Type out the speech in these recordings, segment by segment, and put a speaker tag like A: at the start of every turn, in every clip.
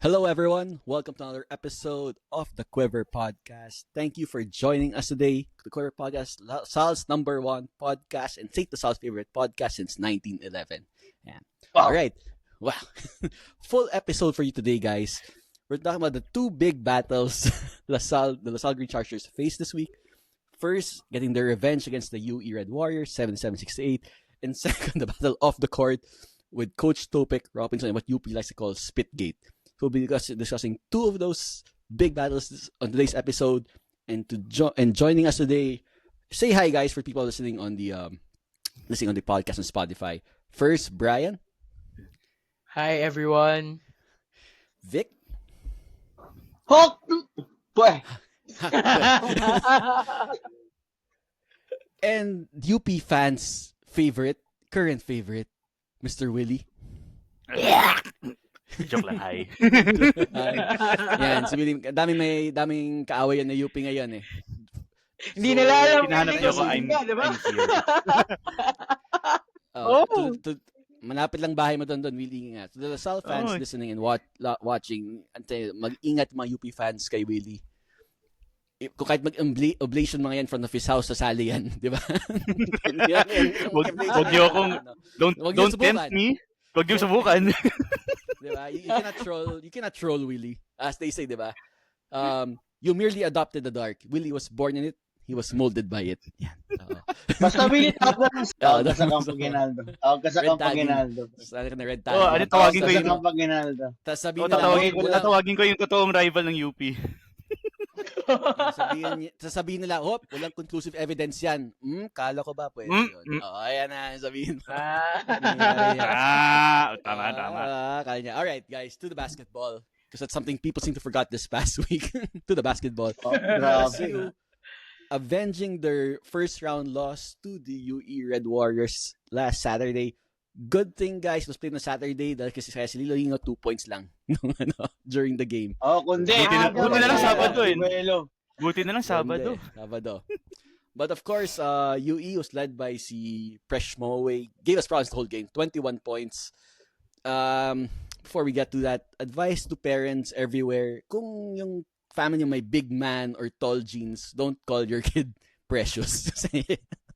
A: Hello, everyone. Welcome to another episode of the Quiver podcast. Thank you for joining us today. The Quiver podcast, Sal's number one podcast and St. Sal's favorite podcast since 1911. Yeah.
B: Wow.
A: All right. Wow. Full episode for you today, guys. We're talking about the two big battles the LaSalle Green Chargers faced this week. First, getting their revenge against the UE Red Warriors, 77-68. And second, the battle off the court with Coach Topex Robinson and what UP likes to call Spitgate. We'll be discussing two of those big battles on today's episode. And joining us today, say hi, guys, for people listening on the podcast on Spotify. First, Brian.
C: Hi, everyone.
A: Vic.
B: Hawk! Boy!
A: And UP fans' current favorite, Mr. Willie.
D: Joke lang, hi.
A: Yan, si Willie, daming kaawayan na UP ngayon eh.
C: Hindi nila alam.
D: Hinahanap niyo ako, I'm here.
A: Malapit lang bahay mo doon, Willie nga. So the LaSalle fans listening and watching, mag-ingat mga UP fans kay Willie. Kung kahit mag-oblation mga yan from the his house, sasali yan, di ba?
D: Wag niyo akong, don't tempt me. Wag niyo subukan.
A: Di ba? You cannot troll Willie, as they say, di ba? You merely adopted the dark. Willie was born in it. He was molded by it. Yan.
B: Basta Willie top na lang sa Kasakang Ginaldo. Kasakang Ginaldo.
A: Red tag.
D: Ano tawagin ko yung
B: Kasakang Ginaldo.
D: tatawagin ko yung totoong rival ng UP.
A: Sasabihin nila, walang conclusive evidence yan. Kala ko ba pwede yun? Ayan na, sabihin mo.
D: Tama.
A: Kala niya. Alright, guys, to the basketball. Because that's something people seem to forgot this past week. To the basketball.
B: Grabe.
A: Avenging their first round loss to the UE Red Warriors last Saturday. Good thing, guys, was played on Saturday dahil kasi si Lilo 2 points lang during the game.
B: Kundi.
D: Buti na lang Sabado eh. Buti na lang Sabado.
A: But of course, UE was led by si Presh Moway. Gave us problems the whole game. 21 points. Before we get to that, advice to parents everywhere. Kung yung family may big man or tall genes, don't call your kid Precious. Kasi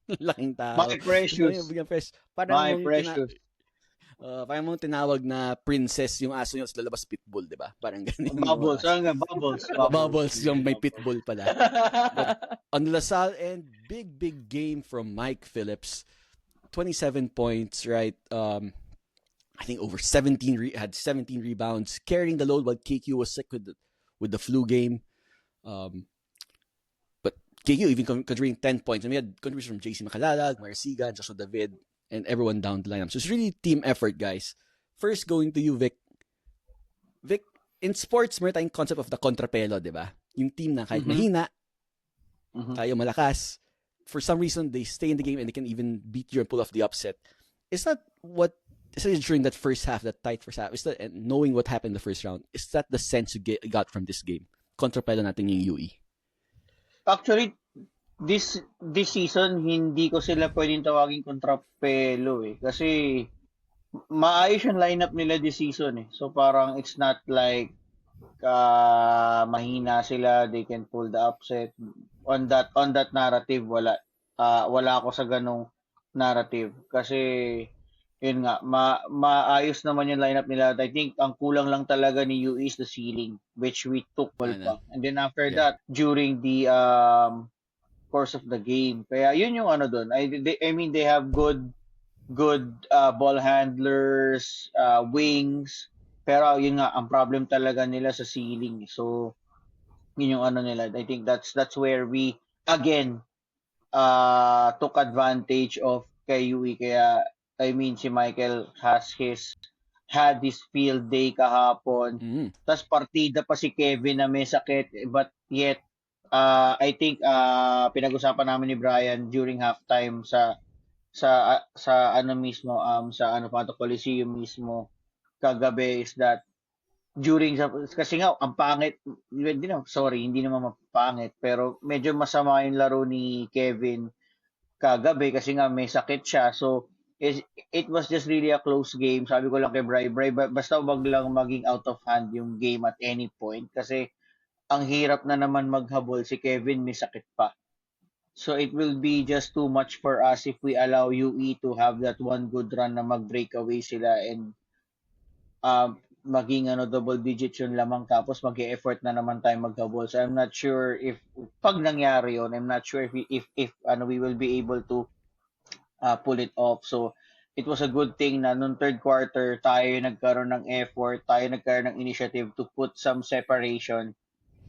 A: laking tao.
B: My Precious.
A: Parang mong tinawag na princess yung aso nyo sa lalabas pitbull, di ba? Parang ganun.
B: Bubbles.
A: Bubbles yung may pitbull pala. But on LaSalle end, big game from Mike Phillips. 27 points, right? I think over 17 had 17 rebounds, carrying the load while KQ was sick with the flu game. But KQ even contributing 10 points. And we had contributions from JC Macalalag, Marciga, Joshua David, and everyone down the lineup. So it's really team effort, guys. First, going to you, Vic. Vic, in sports, meron tayong concept of the contrapelo, di ba? Yung team na kahit mahina, tayo malakas, for some reason, they stay in the game and they can even beat you and pull off the upset. Is that during that first half, that tight first half, and knowing what happened in the first round, is that the sense you got from this game? Contrapelo natin yung UE.
B: Actually, this season, hindi ko sila pwedeng tawagin kontrapelo eh. Kasi maayos yung lineup nila this season eh. So parang it's not like mahina sila, they can pull the upset. On that narrative, wala ako sa ganong narrative. Kasi yun nga, maayos naman yung lineup nila. I think ang kulang lang talaga ni UE is the ceiling, which we took pa. And then after that, during the course of the game. Kaya yun yung ano doon. I mean, they have good ball handlers, wings. Pero yun nga, ang problem talaga nila sa ceiling. So, yun yung ano nila. I think that's where we, again, took advantage of kay UE. Kaya, I mean, si Michael had this field day kahapon. Tapos partida pa si Kevin na may sakit. But yet, I think pinag-usapan namin ni Brian during halftime sa ano mismo, sa ano pa to Coliseum mismo kagabi is that kasi nga ang pangit, hindi naman mapangit, pero medyo masama yung laro ni Kevin kagabi kasi nga may sakit siya. So is it was just really a close game. Sabi ko lang kay Bri, basta wag lang maging out of hand yung game at any point kasi ang hirap na naman maghabol si Kevin, may sakit pa. So it will be just too much for us if we allow UE to have that one good run na mag-breakaway sila and maging double digits yung lamang tapos mag-e-effort na naman tayo maghabol. So I'm not sure if pag nangyari yon, I'm not sure if we will be able to pull it off. So it was a good thing na nung third quarter tayo nagkaroon ng effort, tayo nagkaroon ng initiative to put some separation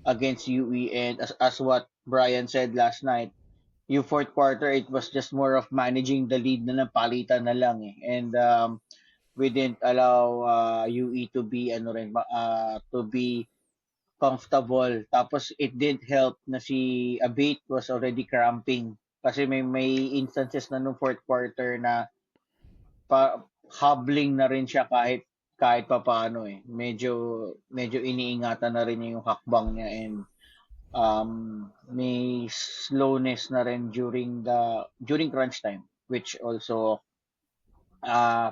B: against UE, and as what Brian said last night, yung fourth quarter it was just more of managing the lead na palitan na lang eh. And we didn't allow UE to be to be comfortable. Tapos it didn't help na si Abate was already cramping kasi may instances na nung fourth quarter na hobbling na rin siya kahit pa paano eh. Medyo iniingatan na rin niya yung hakbang niya, and may slowness na rin during crunch time, which also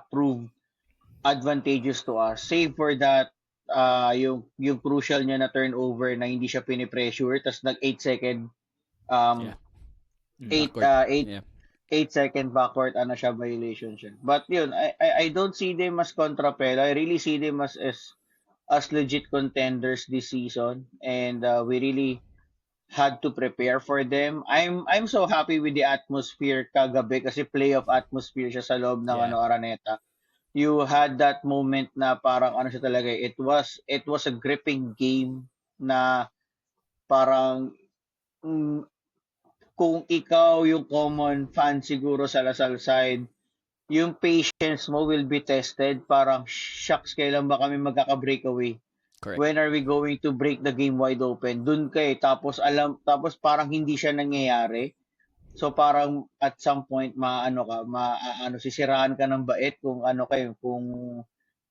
B: proved advantageous to us. Save for that yung crucial niya na turnover na hindi siya pinipressure, tas nag 8 second
A: Yeah.
B: 8
A: Backward.
B: 8
A: Yeah.
B: 8-second backward siya, violation siya. But yun, I don't see them as kontrapela. I really see them as legit contenders this season, and we really had to prepare for them. I'm so happy with the atmosphere kagabi kasi playoff atmosphere siya sa loob ng
A: Yeah.
B: Araneta. You had that moment na parang siya talaga, it was a gripping game na parang kung ikaw yung common fan siguro sa Lasal side, yung patience mo will be tested. Parang, shucks, kailan ba kami magkaka-breakaway?
A: Correct.
B: When are we going to break the game wide open? Dun tapos parang hindi siya nangyayari. So parang at some point sisiraan ka ng bait kung kung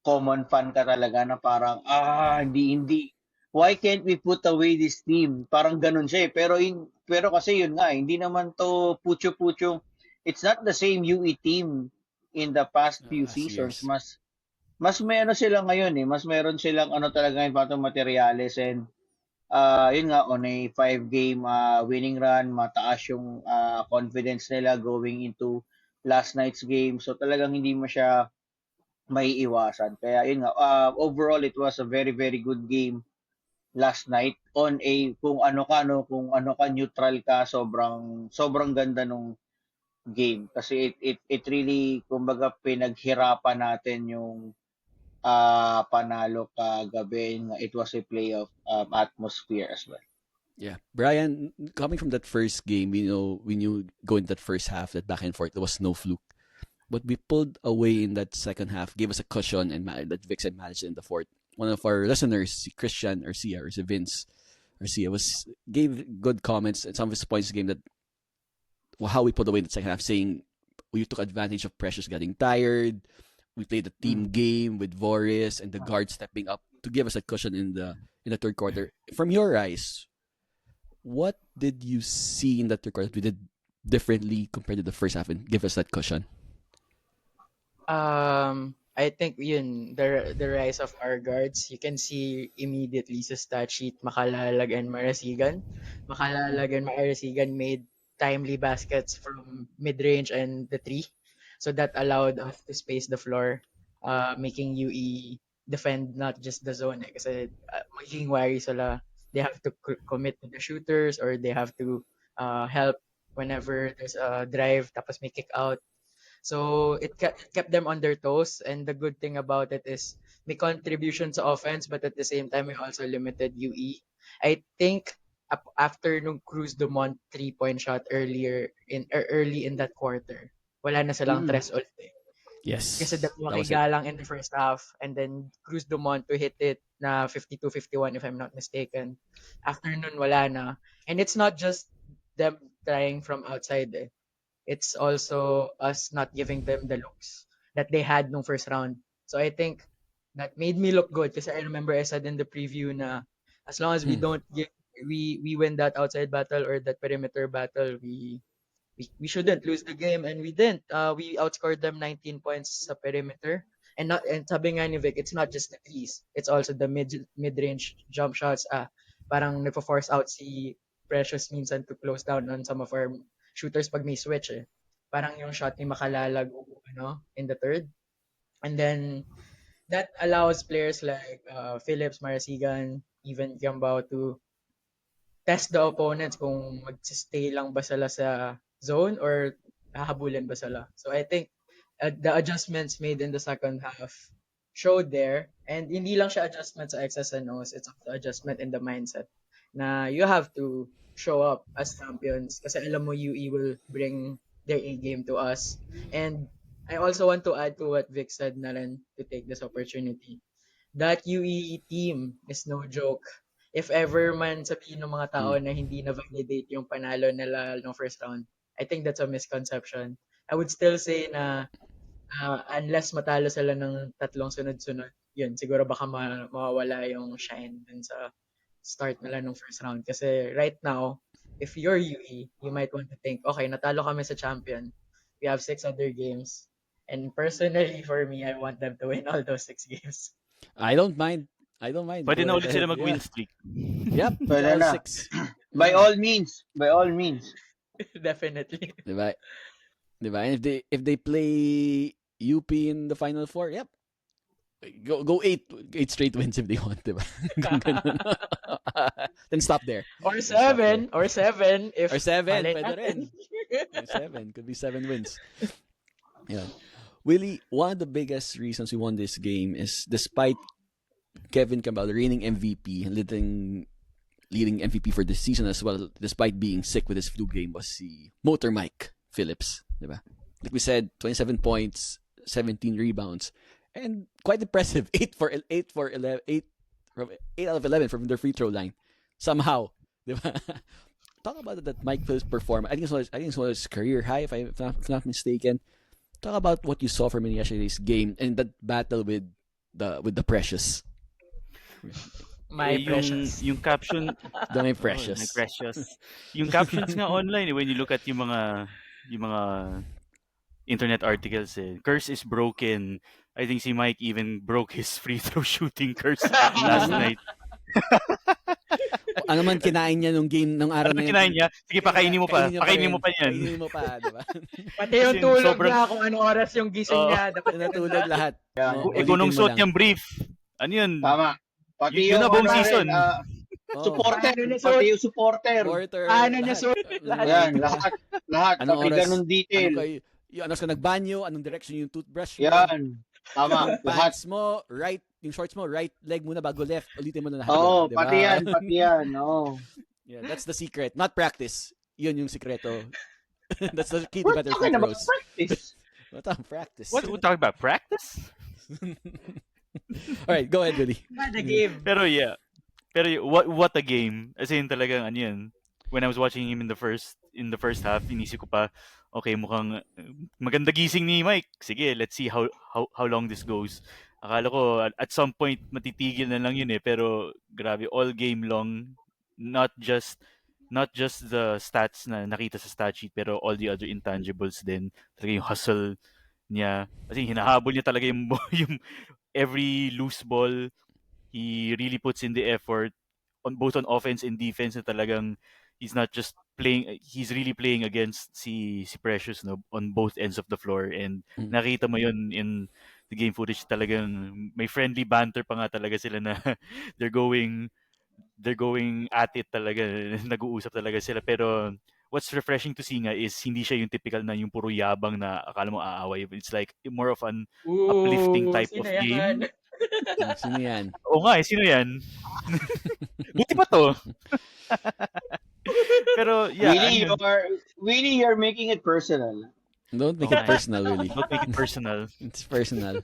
B: common fan ka talaga na parang hindi why can't we put away this team? Parang ganun siya eh. Pero kasi yun nga, hindi naman to pucho-pucho. It's not the same UE team in the past few
A: As
B: seasons.
A: years.
B: Mas may sila ngayon eh. Mas meron silang talaga yung patong materials, and yun nga, on a 5-game winning run, mataas yung confidence nila going into last night's game. So talagang hindi mo siya may iwasan. Kaya yun nga, overall it was a very very good game last night. On a kung ano ka neutral ka, sobrang ganda nung game kasi it really kumbaga pinaghirapan natin yung panalo kagabi. It was a playoff atmosphere as well.
A: Yeah. Brian, coming from that first game, we knew going that first half, that back and forth, there was no fluke. But we pulled away in that second half, gave us a cushion, and that Vixen managed in the fourth. One of our listeners, si Christian Arcia, or si Vince Arcia, gave good comments at some of his points in the game that how we pulled away in the second half, saying we took advantage of Precious getting tired. We played the team game with Voris and the guard stepping up to give us a cushion in the third quarter. From your eyes, what did you see in that third quarter that we did differently compared to the first half and give us that cushion?
C: I think yun, the rise of our guards, you can see immediately sa stat sheet, Makalalag and Marasigan. Makalalag and Marasigan made timely baskets from mid-range and the three. So that allowed us to space the floor, making UE defend not just the zone. Kasi magiging wary sila. They have to commit to the shooters, or they have to help whenever there's a drive tapos may kick out. So it kept them on their toes, and the good thing about it is may contribution to offense, but at the same time we also limited UE. I think after nung Cruz Dumont 3-point shot early in that quarter, wala na silang tres ulit eh.
A: Yes.
C: Kasi
A: That was it.
C: galang in the first half, and then Cruz Dumont to hit it na 52-51 if I'm not mistaken. After nun wala na. And it's not just them trying from outside eh. It's also us not giving them the looks that they had nung first round. So I think that made me look good kasi I remember I said in the preview na as long as we don't we win that outside battle or that perimeter battle, we shouldn't lose the game, and we didn't. We outscored them 19 points sa perimeter. And sabi nga ni Vic, it's not just the threes. It's also the mid-range jump shots. Parang nagpo-force out si Precious minsan to close down on some of our shooters pag may switch eh. Parang yung shot ni Makalalag in the third. And then that allows players like Phillips, Marasigan, even Gambao to test the opponents kung mag-stay lang ba sila sa zone or hahabulin ba sila. So I think the adjustments made in the second half showed there, and hindi lang siya adjustment sa X's and O's, it's the adjustment in the mindset na you have to show up as champions kasi alam mo UE will bring their A game to us. And I also want to add to what Vic said na rin to take this opportunity. That UE team is no joke. If ever man sabihin ng mga tao na hindi na-validate yung panalo nila no first round, I think that's a misconception. I would still say na unless matalo sila ng tatlong sunod-sunod, yun, siguro baka mawawala yung shine dun sa start nila ng first round. Kasi right now, if you're UE, you might want to think, okay, natalo kami sa champion. We have 6 other games. And personally, for me, I want them to win all those 6 games.
A: I don't mind.
D: Pwede
A: Go
D: na ulit
A: ahead.
D: sila mag-win streak.
A: Yep.
B: Pwede
A: all
B: na.
A: 6.
B: By all means.
C: Definitely.
A: Diba? And if they play UP in the Final Four, yep. Go 8 straight wins if they want, diba? Then stop there.
C: Or 7. Or 7.
A: Or 7,
C: malay
A: pwede rin.
C: natin.
A: Or 7, could be 7 wins. Yeah. Willie, one of the biggest reasons we won this game is despite Kevin Campbell reigning MVP and leading MVP for this season as well, despite being sick with his flu game, was si Motor Mike Phillips, diba? Like we said, 27 points, 17 rebounds, and quite impressive. 8 out of 11 from their free throw line. Somehow, diba? Talk about that Mike Phillips performance. I think it was his career high, if I'm not mistaken. Talk about what you saw from him in yesterday's game and that battle with the Precious.
C: My precious.
D: Yung caption,
A: My Precious.
D: My Precious. Yung captions nga online when you look at yung mga internet articles curse is broken. I think si Mike even broke his free throw shooting curse last night.
A: Ano man kinain niya nung game ng araw na yun.
D: Kinain niya? Sige, pakainin mo pa. Pakainin mo pa yan.
A: Pakainin mo pa, diba?
C: Pati yung tulog niya, kung anong oras yung gising niya. Dapat
A: natulog lahat.
D: Kung nung suot niyang brief, ano yun?
B: Tama. Pati
D: yun na buong season.
B: Supporter. Pati yung supporter.
C: Ano niya suot?
B: Yan, lahat.
A: Anong
B: pati
A: oras?
B: ganun detail.
A: Yung ka nagbanyo, anong direction yung toothbrush mo.
B: Yan. Tama. Lahat.
A: Pants mo, right, yung shorts mo, right leg muna bago left. Ulitin mo na lahat.
B: Oo,
A: diba?
B: pati yan. Oo.
A: Yeah, that's the secret. Not practice. Yun yung sikreto. That's the key to better free throws.
B: Practice.
A: What on practice?
D: What we talking about? Practice?
A: Alright, go ahead, Willie.
C: The game.
D: Pero what a game. As in talagang ano yun. When I was watching him in the first half, inisip ko pa, okay, mukhang maganda gising ni Mike. Sige, let's see how long this goes. Akala ko at some point matitigil na lang yun pero grabe, all game long, not just the stats na nakita sa stat sheet pero all the other intangibles din. Talaga yung hustle niya. Kasi hinahabol niya talaga yung every loose ball. He really puts in the effort on both on offense and defense na talagang he's not just playing, he's really playing against si Precious on both ends of the floor, and nakita mo yun in the game footage. Talagang may friendly banter pa nga talaga sila na they're going at it talaga, nag-uusap talaga sila. Pero what's refreshing to see nga is hindi siya yung typical na yung puro yabang na akala mo aaway. It's like more of an uplifting type of game.
A: Sino yan?
D: Oo nga sino yan? Buti pa to. Pero yeah,
B: Willie, you're making it personal.
A: Don't make it personal, Willie.
D: Don't make it personal.
A: It's personal.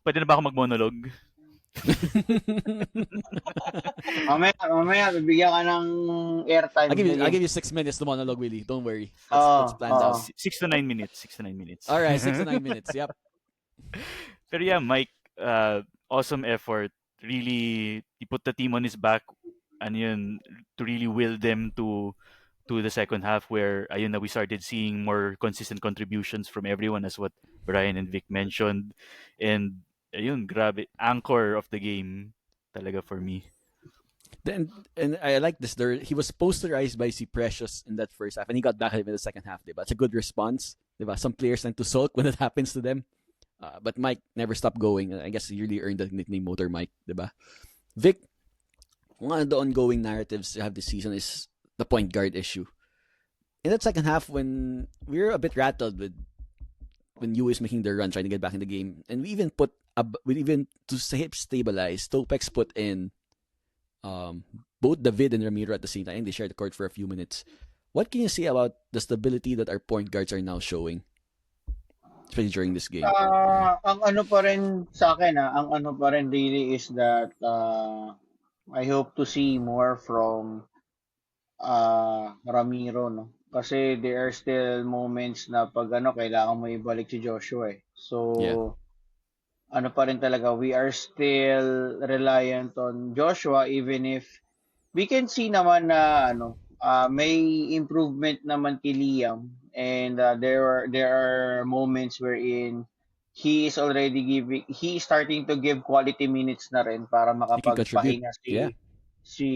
D: Pwede na ba ako mag-monologue?
B: Mamaya, bibigyan ka ng airtime.
A: I'll give you 6 minutes to monologue, Willie. Don't worry. Let's plan out.
D: 6 to 9 minutes. 6 to 9 minutes.
A: Alright, 6 to 9 minutes. Yep.
D: Pero yeah, Mike, awesome effort. Really, he put the team on his back. And yun, to really will them to to the second half where ayun na we started seeing more consistent contributions from everyone as what Brian and Vic mentioned. And ayun, grabe, anchor of the game talaga for me.
A: Then and I like this. There, he was posterized by C Precious in that first half, and he got back at him in the second half. Diba? It's a good response. Diba? Some players tend to sulk when it happens to them, but Mike never stopped going. I guess he really earned the nickname Motor Mike. Diba? Vic, one of the ongoing narratives you have this season is the point guard issue. In that second half, when we were a bit rattled with when U is making their run, trying to get back in the game, and we even to stabilize, Topex put in both David and Ramiro at the same time. They shared the court for a few minutes. What can you say about the stability that our point guards are now showing, especially during this game?
B: Ang ano pa rin sa akin, ang ano pa rin really is that I hope to see more from Ramiro, no? Kasi there are still moments na pag ano, kailangan mo ibalik si Joshua eh. So,
A: Yeah,
B: ano pa rin talaga, we are still reliant on Joshua even if we can see naman na ano, may improvement naman kay Liam and there are moments wherein he is starting to give quality minutes na rin para
A: he can contribute.
B: makapagpahinga
A: Yeah,
B: si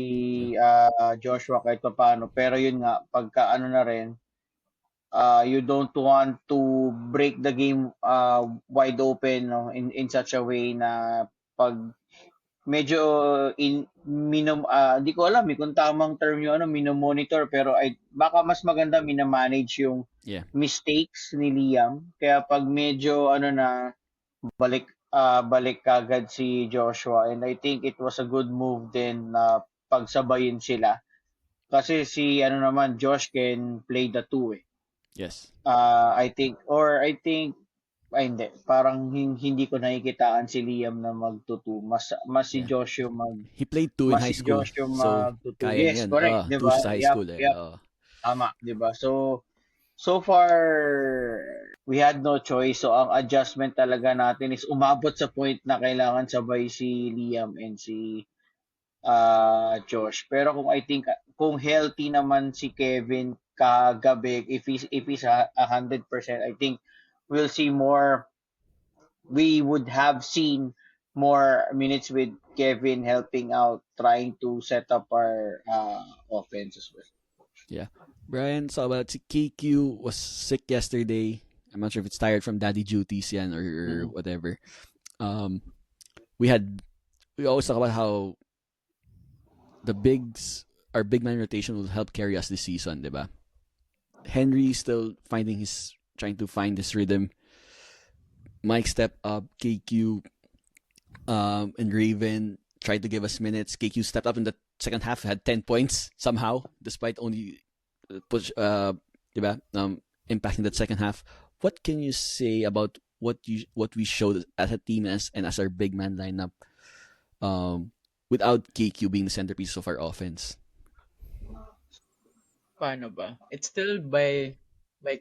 A: yeah,
B: Joshua kahit paano. Pero yun nga, pagka ano na rin, you don't want to break the game wide open, no, in such a way na pag medyo di ko alam kung tamang term yung ano monitor pero ay baka mas maganda mina-manage yung
A: yeah.
B: mistakes ni Liam kaya pag medyo ano na balik kagad si Joshua and I think it was a good move din na pagsabayin sila kasi si ano naman Josh can play the two eh.
A: Yes.
B: I think ay hindi parang hindi ko nakikitaan si Liam na magtutu mas si
A: Yeah.
B: Josh yung
A: He played two in
B: mas
A: high
B: si
A: school,
B: Josh yung
A: so
B: magtutu.
A: kaya
B: Yes,
A: niyan.
B: correct, 'di
A: Two
B: ba?
A: sa high
B: Yep,
A: school eh.
B: yep, tama, 'di ba? So far we had no choice. So ang adjustment talaga natin is umabot sa point na kailangan sabay si Liam and si Josh. Pero kung I think kung healthy naman si Kevin kagabi if he's 100%, I think we'll see more we would have seen more minutes with Kevin helping out, trying to set up our offense as well.
A: Yeah. Brian, so about si KQ was sick yesterday. I'm not sure if it's tired from daddy duties yan or whatever. Um, we always talk about how our big man rotation will help carry us this season, diba? Henry still trying to find his rhythm. Mike stepped up, KQ and Raven tried to give us minutes. KQ stepped up in the second half, had 10 points somehow, despite only diba, impacting that second half. What can you say about what we showed as a team and as our big man lineup without KQ being the centerpiece of our offense?
C: Paano ba? It's still by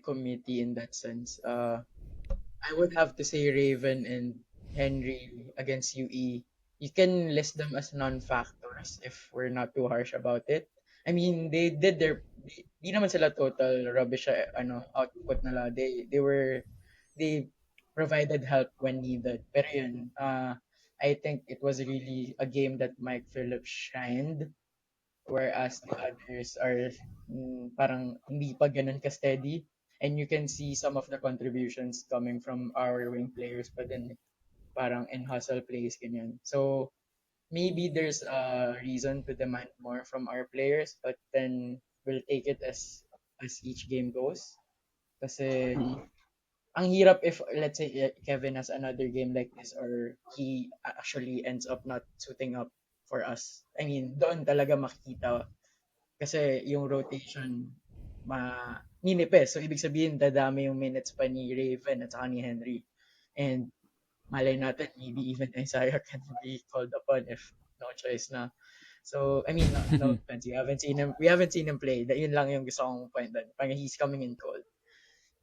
C: committee in that sense. I would have to say Raven and Henry against UE. You can list them as non-factors if we're not too harsh about it. I mean, they did di naman sila total rubbish output nila. They provided help when needed. Pero yun, I think it was really a game that Mike Phillips shined, whereas the others are parang hindi pa ganun ka-steady. And you can see some of the contributions coming from our wing players but then parang in hustle plays ganyan. So maybe there's a reason to demand more from our players but then we'll take it as each game goes. Kasi ang hirap if let's say Kevin has another game like this or he actually ends up not suiting up for us. I mean, doon talaga makikita kasi yung rotation ninipis. So, ibig sabihin, dadami yung minutes pa ni Raven at saka ni Henry. And malay natin, maybe even Isaiah can be called upon if no choice na. So, I mean, no offense. We haven't seen him play. Yun lang yung gusto kong point doon. Parang he's coming in cold.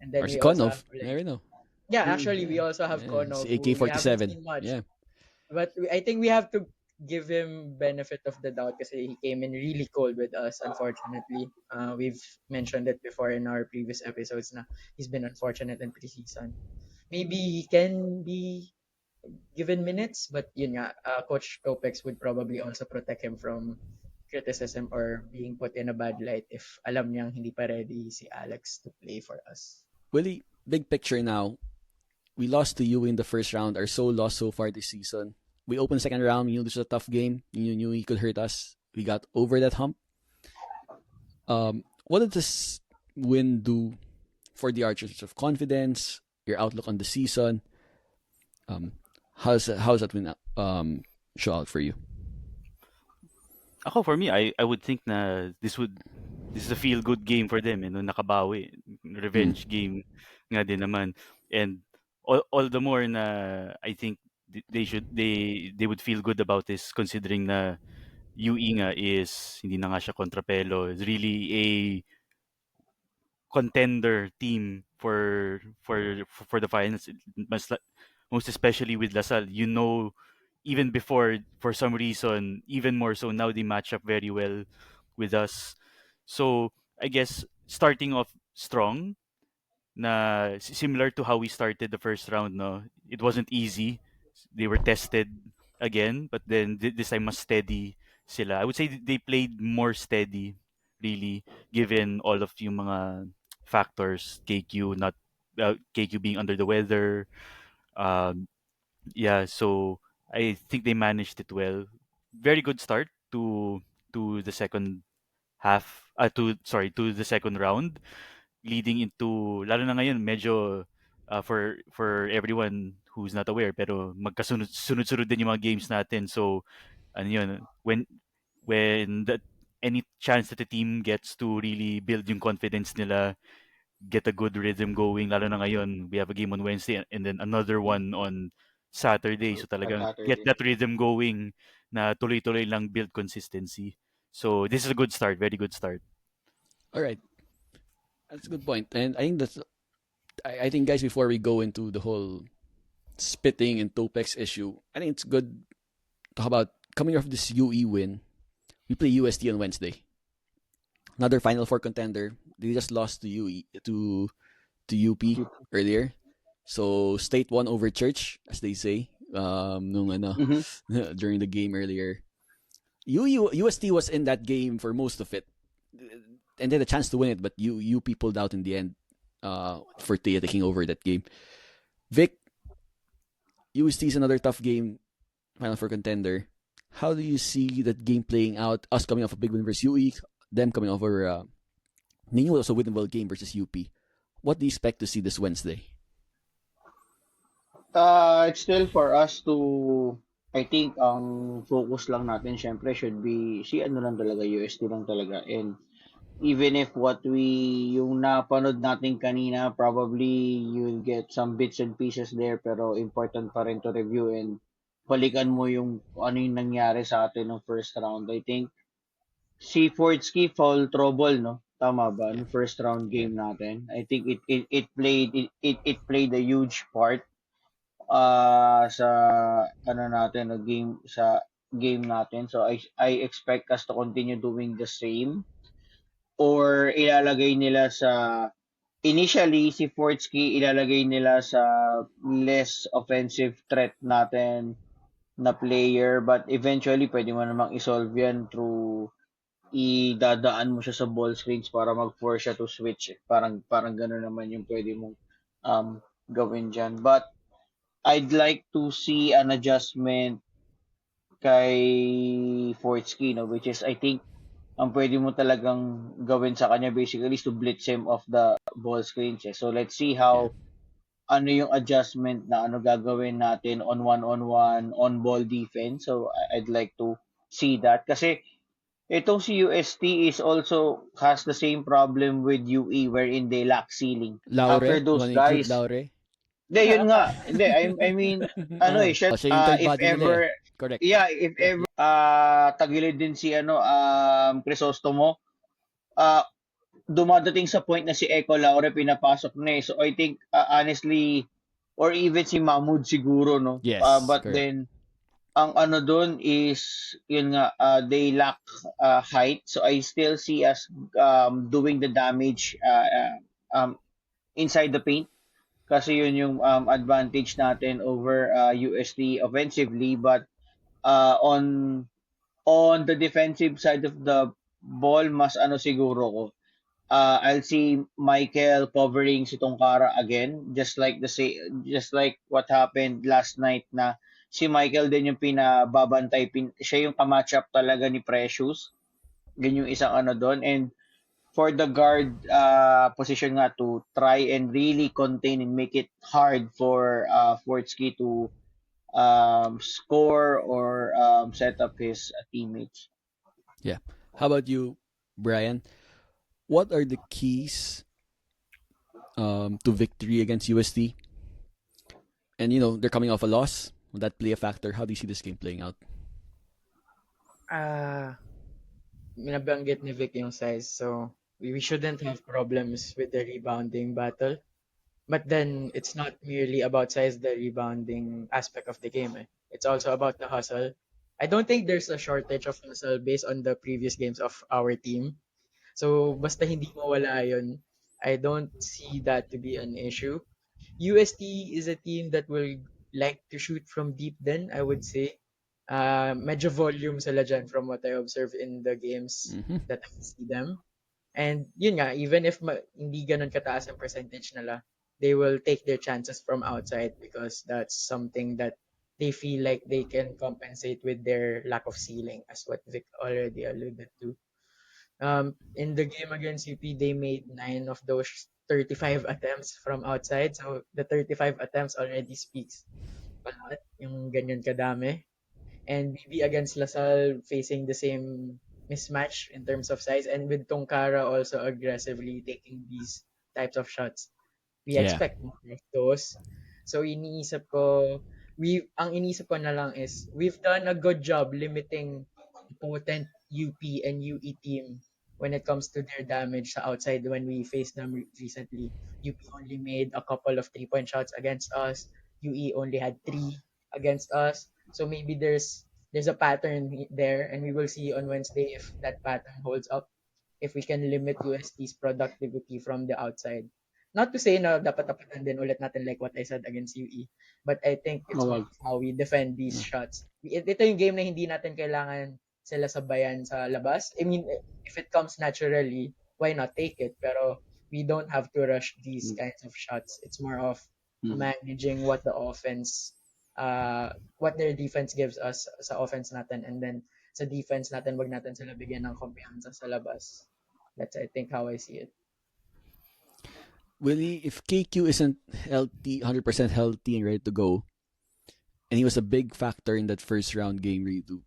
C: And then
A: Or si
C: we also have,
A: Konov, never know.
C: yeah, actually, we also have
A: Yeah,
C: Konov
A: si
C: who we haven't
A: AK-47.
C: seen much.
A: Yeah.
C: But I think we have to give him benefit of the doubt kasi he came in really cold with us, unfortunately. We've mentioned it before in our previous episodes na he's been unfortunate in preseason. Maybe he can be given minutes, but yun nga, Coach Topex would probably also protect him from criticism or being put in a bad light if alam niyang hindi pa ready si Alex to play for us.
A: Willie, big picture now. We lost to you in the first round. Are so lost so far this season. We opened second round. You knew this was a tough game. You knew he could hurt us. We got over that hump. What did this win do for the Archers of confidence? Your outlook on the season? How's that win show out for you?
D: Ako, for me, I would think na this is a feel good game for them, nakabawi, revenge game nga din naman. And all the more na I think they would feel good about this considering na UE nga is hindi na nga siya kontrapelo. It's really a contender team for the finals. Most especially with Lasal, even before, for some reason, even more so now, they match up very well with us. So I guess starting off strong, na similar to how we started the first round, no, it wasn't easy. They were tested again, but then this time mas steady sila. I would say they played more steady, really, given all of yung mga factors. KQ being under the weather. Um, yeah, so I think they managed it well. Very good start to the second half. To the second round, leading into, lalo na ngayon, medyo for everyone who's not aware, pero magkasunod-sunod din yung mga games natin. So ano yun, when any chance that the team gets to really build yung confidence nila, get a good rhythm going, lalo na ngayon, we have a game on Wednesday and then another one on Saturday. So
B: At
D: talagang get
B: Saturday.
D: that rhythm going na tuloy-tuloy lang, build consistency. So this is a good start, very good start.
A: All right, that's a good point, and I think guys, before we go into the whole spitting and Topex issue, I think it's good to talk about coming off this UE win. We play UST on Wednesday. Another Final Four contender. They just lost to UP earlier. So State won over Church, as they say. During the game earlier. UST was in that game for most of it, and they had a chance to win it, but UP pulled out in the end. For Tia taking over that game. Vic, UST is another tough game, Final Four contender. How do you see that game playing out? Us coming off a big win versus UE, them coming over. Ninyo was a winnable game versus UP. What do you expect to see this Wednesday?
B: It's still for us to, I think, ang focus lang natin syempre should be si ano lang talaga, UST lang talaga. And even if yung napanood natin kanina, probably you'll get some bits and pieces there, pero important pa rin to review and balikan mo yung ano yung nangyari sa atin ng first round. I think si Fortsky foul trouble, no? Tama ba? No first round game natin. I think it played a huge part sa ano natin, no, game natin. So I expect us to continue doing the same, or ilalagay nila initially si Fortsky ilalagay nila sa less offensive threat natin na player, but eventually pwede mo namang isolve yan through idadaan mo siya sa ball screens para mag-force siya to switch. Parang gano'n naman yung pwede mong gawin dyan. But I'd like to see an adjustment kay Fortsky, no, which is I think ang pwede mo talagang gawin sa kanya basically is to blitz him off the ball screens. So let's see how ano yung adjustment na ano gagawin natin on one-on-one, on-ball defense. So I'd like to see that. Kasi itong si UST is also has the same problem with UE wherein they lack ceiling.
A: Laure?
B: After
A: You
B: those
A: wanna include
B: guys,
A: Laure?
B: hindi, yun nga. Hindi, I mean, ano siya,
A: Siya yung third
B: if
A: body nila
B: ever,
A: Correct.
B: yeah, if ever, tagilid din si, Crisostomo, dumadating sa point na si Eco Laure pinapasok na eh. So I think, honestly, or even si Mahmoud siguro, no?
A: Yes,
B: But
A: correct.
B: then, ang ano dun is yun nga, they lack height, so I still see us doing the damage inside the paint, kasi yun yung advantage natin over USD offensively. But on the defensive side of the ball, mas ano siguro ko, I'll see Michael covering si Tongkara again, just like what happened last night, na si Michael din yung pinababantay, siya yung kamatch up talaga ni Precious. Yun yung isang ano doon. And for the guard position nga, to try and really contain and make it hard for Fortsky to score or set up his teammates.
A: Yeah. How about you, Brian? What are the keys to victory against USD? And they're coming off a loss. Will that play a factor? How do you see this game playing out?
C: Ah, Nabanggit ni Vic yung size, so we shouldn't have problems with the rebounding battle. But then it's not merely about size, the rebounding aspect of the game. Eh. It's also about the hustle. I don't think there's a shortage of hustle based on the previous games of our team. So basta hindi mawala yun, I don't see that to be an issue. UST is a team that will like to shoot from deep then, I would say. Medyo volume sila dyan from what I observe in the games
A: Mm-hmm.
C: that I see them. And yun nga, even if hindi ganun kataas ang percentage nila, they will take their chances from outside because that's something that they feel like they can compensate with their lack of ceiling, as what Vic already alluded to. In the game against UP, they made 9 of those 35 attempts from outside. So the 35 attempts already speaks a lot, yung ganyan kadami. And maybe against Lasal facing the same mismatch in terms of size, and with Tongkara also aggressively taking these types of shots, we
A: Yeah.
C: expect more of those. So ang iniisip ko na lang is we've done a good job limiting the potent UP and UE team when it comes to their damage sa outside when we faced them recently. UP only made a couple of 3-point shots against us. UE only had 3 against us. So maybe there's a pattern there, and we will see on Wednesday if that pattern holds up, if we can limit UST's productivity from the outside. Not to say na dapat tapatan din ulit natin like what I said against UE, but I think it's
B: Huwag.
C: more how we defend these
A: Yeah.
C: shots. Ito yung game na hindi natin kailangan sila sabayan sa labas. I mean, if it comes naturally, why not take it? Pero we don't have to rush these kinds of shots. It's more of managing what the offense, what their defense gives us sa offense natin, and then sa defense natin, wag natin sila bigyan ng kumpiyansa sa labas. That's, I think, how I see it.
A: Willie, if KQ isn't healthy, 100% healthy and ready to go, and he was a big factor in that first round game really to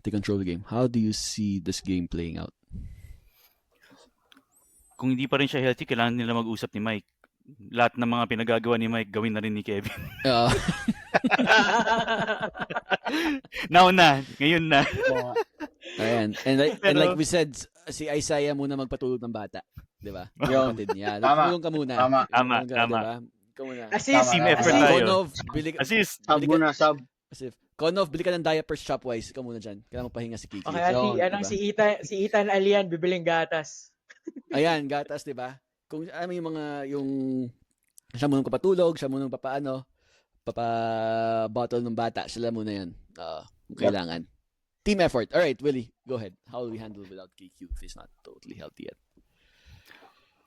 A: take control of the game, how do you see this game playing out?
D: Kung hindi pa rin siya healthy, kailangan nila mag-usap ni Mike. Lahat ng mga pinagagawa ni Mike, gawin na rin ni Kevin.
A: Uh,
D: Now na, ngayon na.
A: ayan. And
D: Pero-
A: like we said, si Isaiah muna magpatulog ng bata. Di ba?
B: Yun.
A: Kapatid niya.
B: Tama.
A: Tulong ka muna.
B: Tama.
D: Tama,
A: Tulong ka,
D: tama.
A: Diba? Ikaw muna.
C: Assist!
D: Team
B: Tama,
D: effort
B: tama.
D: tayo.
A: Konov, bili ka.
D: Assist.
B: Sub
A: Bili ka.
B: muna, sub.
A: Konov, bili ka ng diapers Shopwise. Ikaw muna dyan. Kailangan magpahinga si Kiki.
C: Okay,
B: Yun,
C: si Ethan Alian, bibiling gatas.
A: Ayan, gatas, di ba? Kung ano yung siya munang papatulog, siya munang papa-bottle ng bata, sila muna yun. Kung kailangan. Team effort. Alright, Willie, go ahead. How will we handle without KQ if he's not totally healthy yet?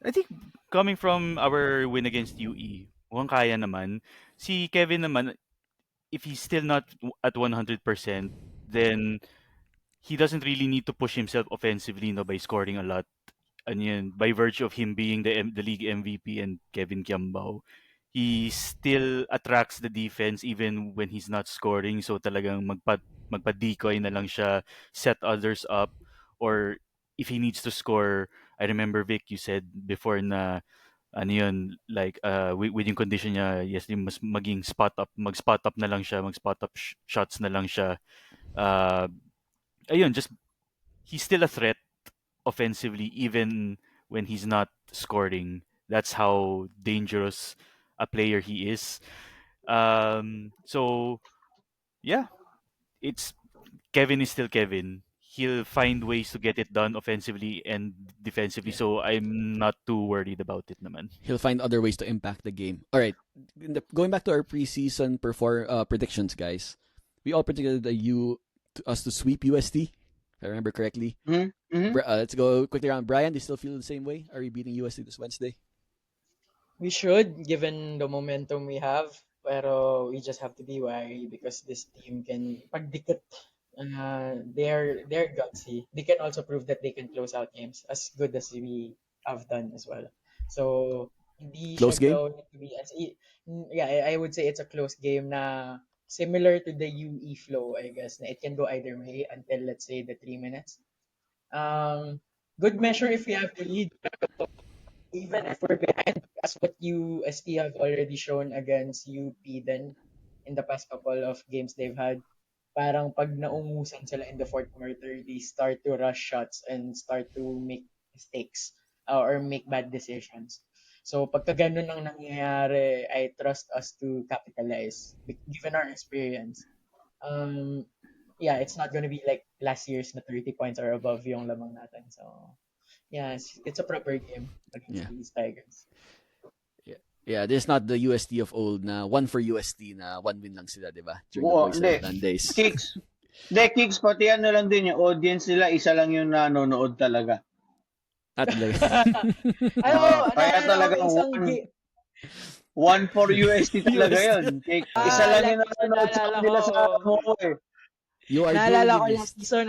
D: I think coming from our win against UE, mukhang kaya naman. Si Kevin naman, if he's still not at 100%, then he doesn't really need to push himself offensively by scoring a lot. Ano yun, by virtue of him being the league MVP and Kevin Kiambao, he still attracts the defense even when he's not scoring. So talagang magpa-decoy na lang siya, set others up, or if he needs to score, I remember Vic, you said before na ano yun, like with yung condition niya, yes, mas maging mag-spot up na lang siya, mag-spot up shots na lang siya. Ayun, just he's still a threat offensively even when he's not scoring. That's how dangerous a player he is. So yeah, it's Kevin is still Kevin. He'll find ways to get it done offensively and defensively.
A: Yeah.
D: So I'm not too worried about it naman.
A: He'll find other ways to impact the game. All right, going back to our preseason predictions, guys. We all predicted us to sweep UST, if I remember correctly.
B: Mm-hmm.
A: Let's go quickly around. Brian, do you still feel the same way? Are we beating UST this Wednesday?
C: We should, given the momentum we have. Pero we just have to be wary because this team can pagdikit. They're gutsy. They can also prove that they can close out games as good as we have done as well. So hindi
A: Close
C: siya
A: game?
C: going to be yeah, I would say it's a close game na similar to the UE flow, I guess. Na it can go either way until let's say the 3 minutes. Good measure if we have the lead. Even if we're behind, as what UST have already shown against UP then in the past couple of games they've had, parang pag naungusan sila in the fourth quarter, they start to rush shots and start to make mistakes or make bad decisions. So pagka ganun ang nangyayari, I trust us to capitalize given our experience. Yeah, it's not gonna be like last year's na 30 points or above yung lamang natin. So yeah, it's a proper game against
A: Yeah.
C: these Tigers.
A: Yeah, this is not the UST of old na one for UST na one win lang sila, di ba? During the
B: Oo,
A: Boys
B: hindi.
A: Ireland days.
B: Kicks, pati ano lang din yung audience nila, isa lang yung nanonood talaga.
A: At talaga.
B: Kaya talagang one for UST talaga yun. Isa lang yung nanonood sa kanila sa Momo eh.
A: You are
C: Naalala ko
A: doing
C: last season,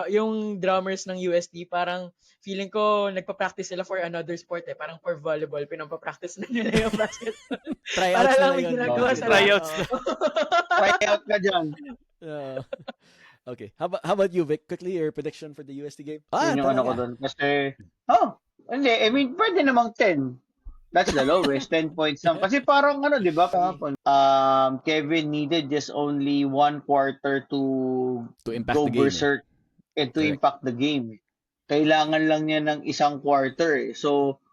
C: yung drummers ng USD, parang feeling ko nagpa-practice sila for another sport eh. Parang for volleyball, pinapa-practice na nila yung basketball.
A: Tryouts
C: Para
A: na
C: lang may
A: yun.
C: ginagawa sa
D: Tryouts
C: lahat.
B: Tryout ka dyan.
A: Okay. How about you, Vic? Quickly, your prediction for the UST game?
B: Yun yung ano ko doon. Kasi, hindi. I mean, pwede namang 10. That's the lowest, 10 points lang. Kasi parang ano, di ba? Kevin needed just only one quarter to
A: impact
B: go
A: the game.
B: berserk and to
A: Correct.
B: impact the game. Kailangan lang niya ng isang quarter. So,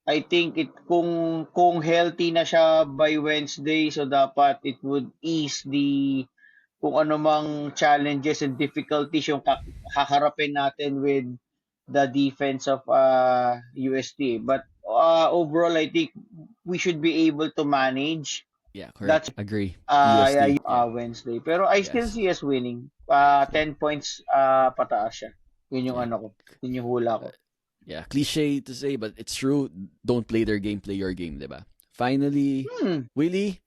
B: I think kung healthy na siya by Wednesday, so dapat it would ease kung ano mang challenges and difficulties yung haharapin natin with the defense of UST. But overall, I think we should be able to manage.
A: Yeah, correct. Agree.
B: Wednesday. Pero I still see us winning. 10 points pataas siya. Yun yung ano ko. Yun yung hula ko.
A: Yeah, cliche to say, but it's true. Don't play their game, play your game, diba? Finally, Willie,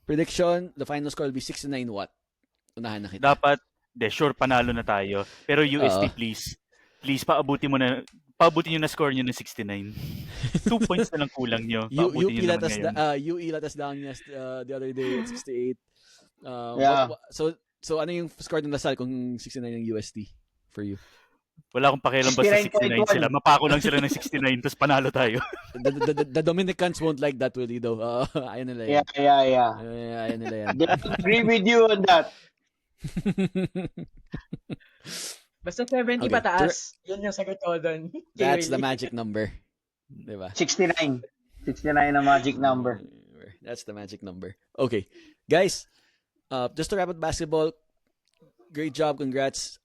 A: prediction, the final score will be 69 what? Unahan na kita.
D: Dapat, sure panalo na tayo. Pero UST, please, paabutin nyo na score nyo ng 69. 2 points na lang kulang nyo. Paabutin nyo naman ngayon.
A: UE let us down the other day at 68. So ano yung score ng Lasal kung 69 ng UST for you?
D: Wala akong pakialam basta 69 sila. Mapako lang sila ng 69 tapos panalo tayo.
A: The Dominicans won't like that, Willie, though. Ayun nila yan.
B: Yeah.
A: Ayun nila yan.
B: They agree with you on that.
C: Basta 70 pataas. Yun yung sagot ko doon.
A: That's the magic number. Diba?
B: 69. 69 na magic number.
A: That's the magic number. Okay. Guys, just to wrap up basketball, great job. Congrats.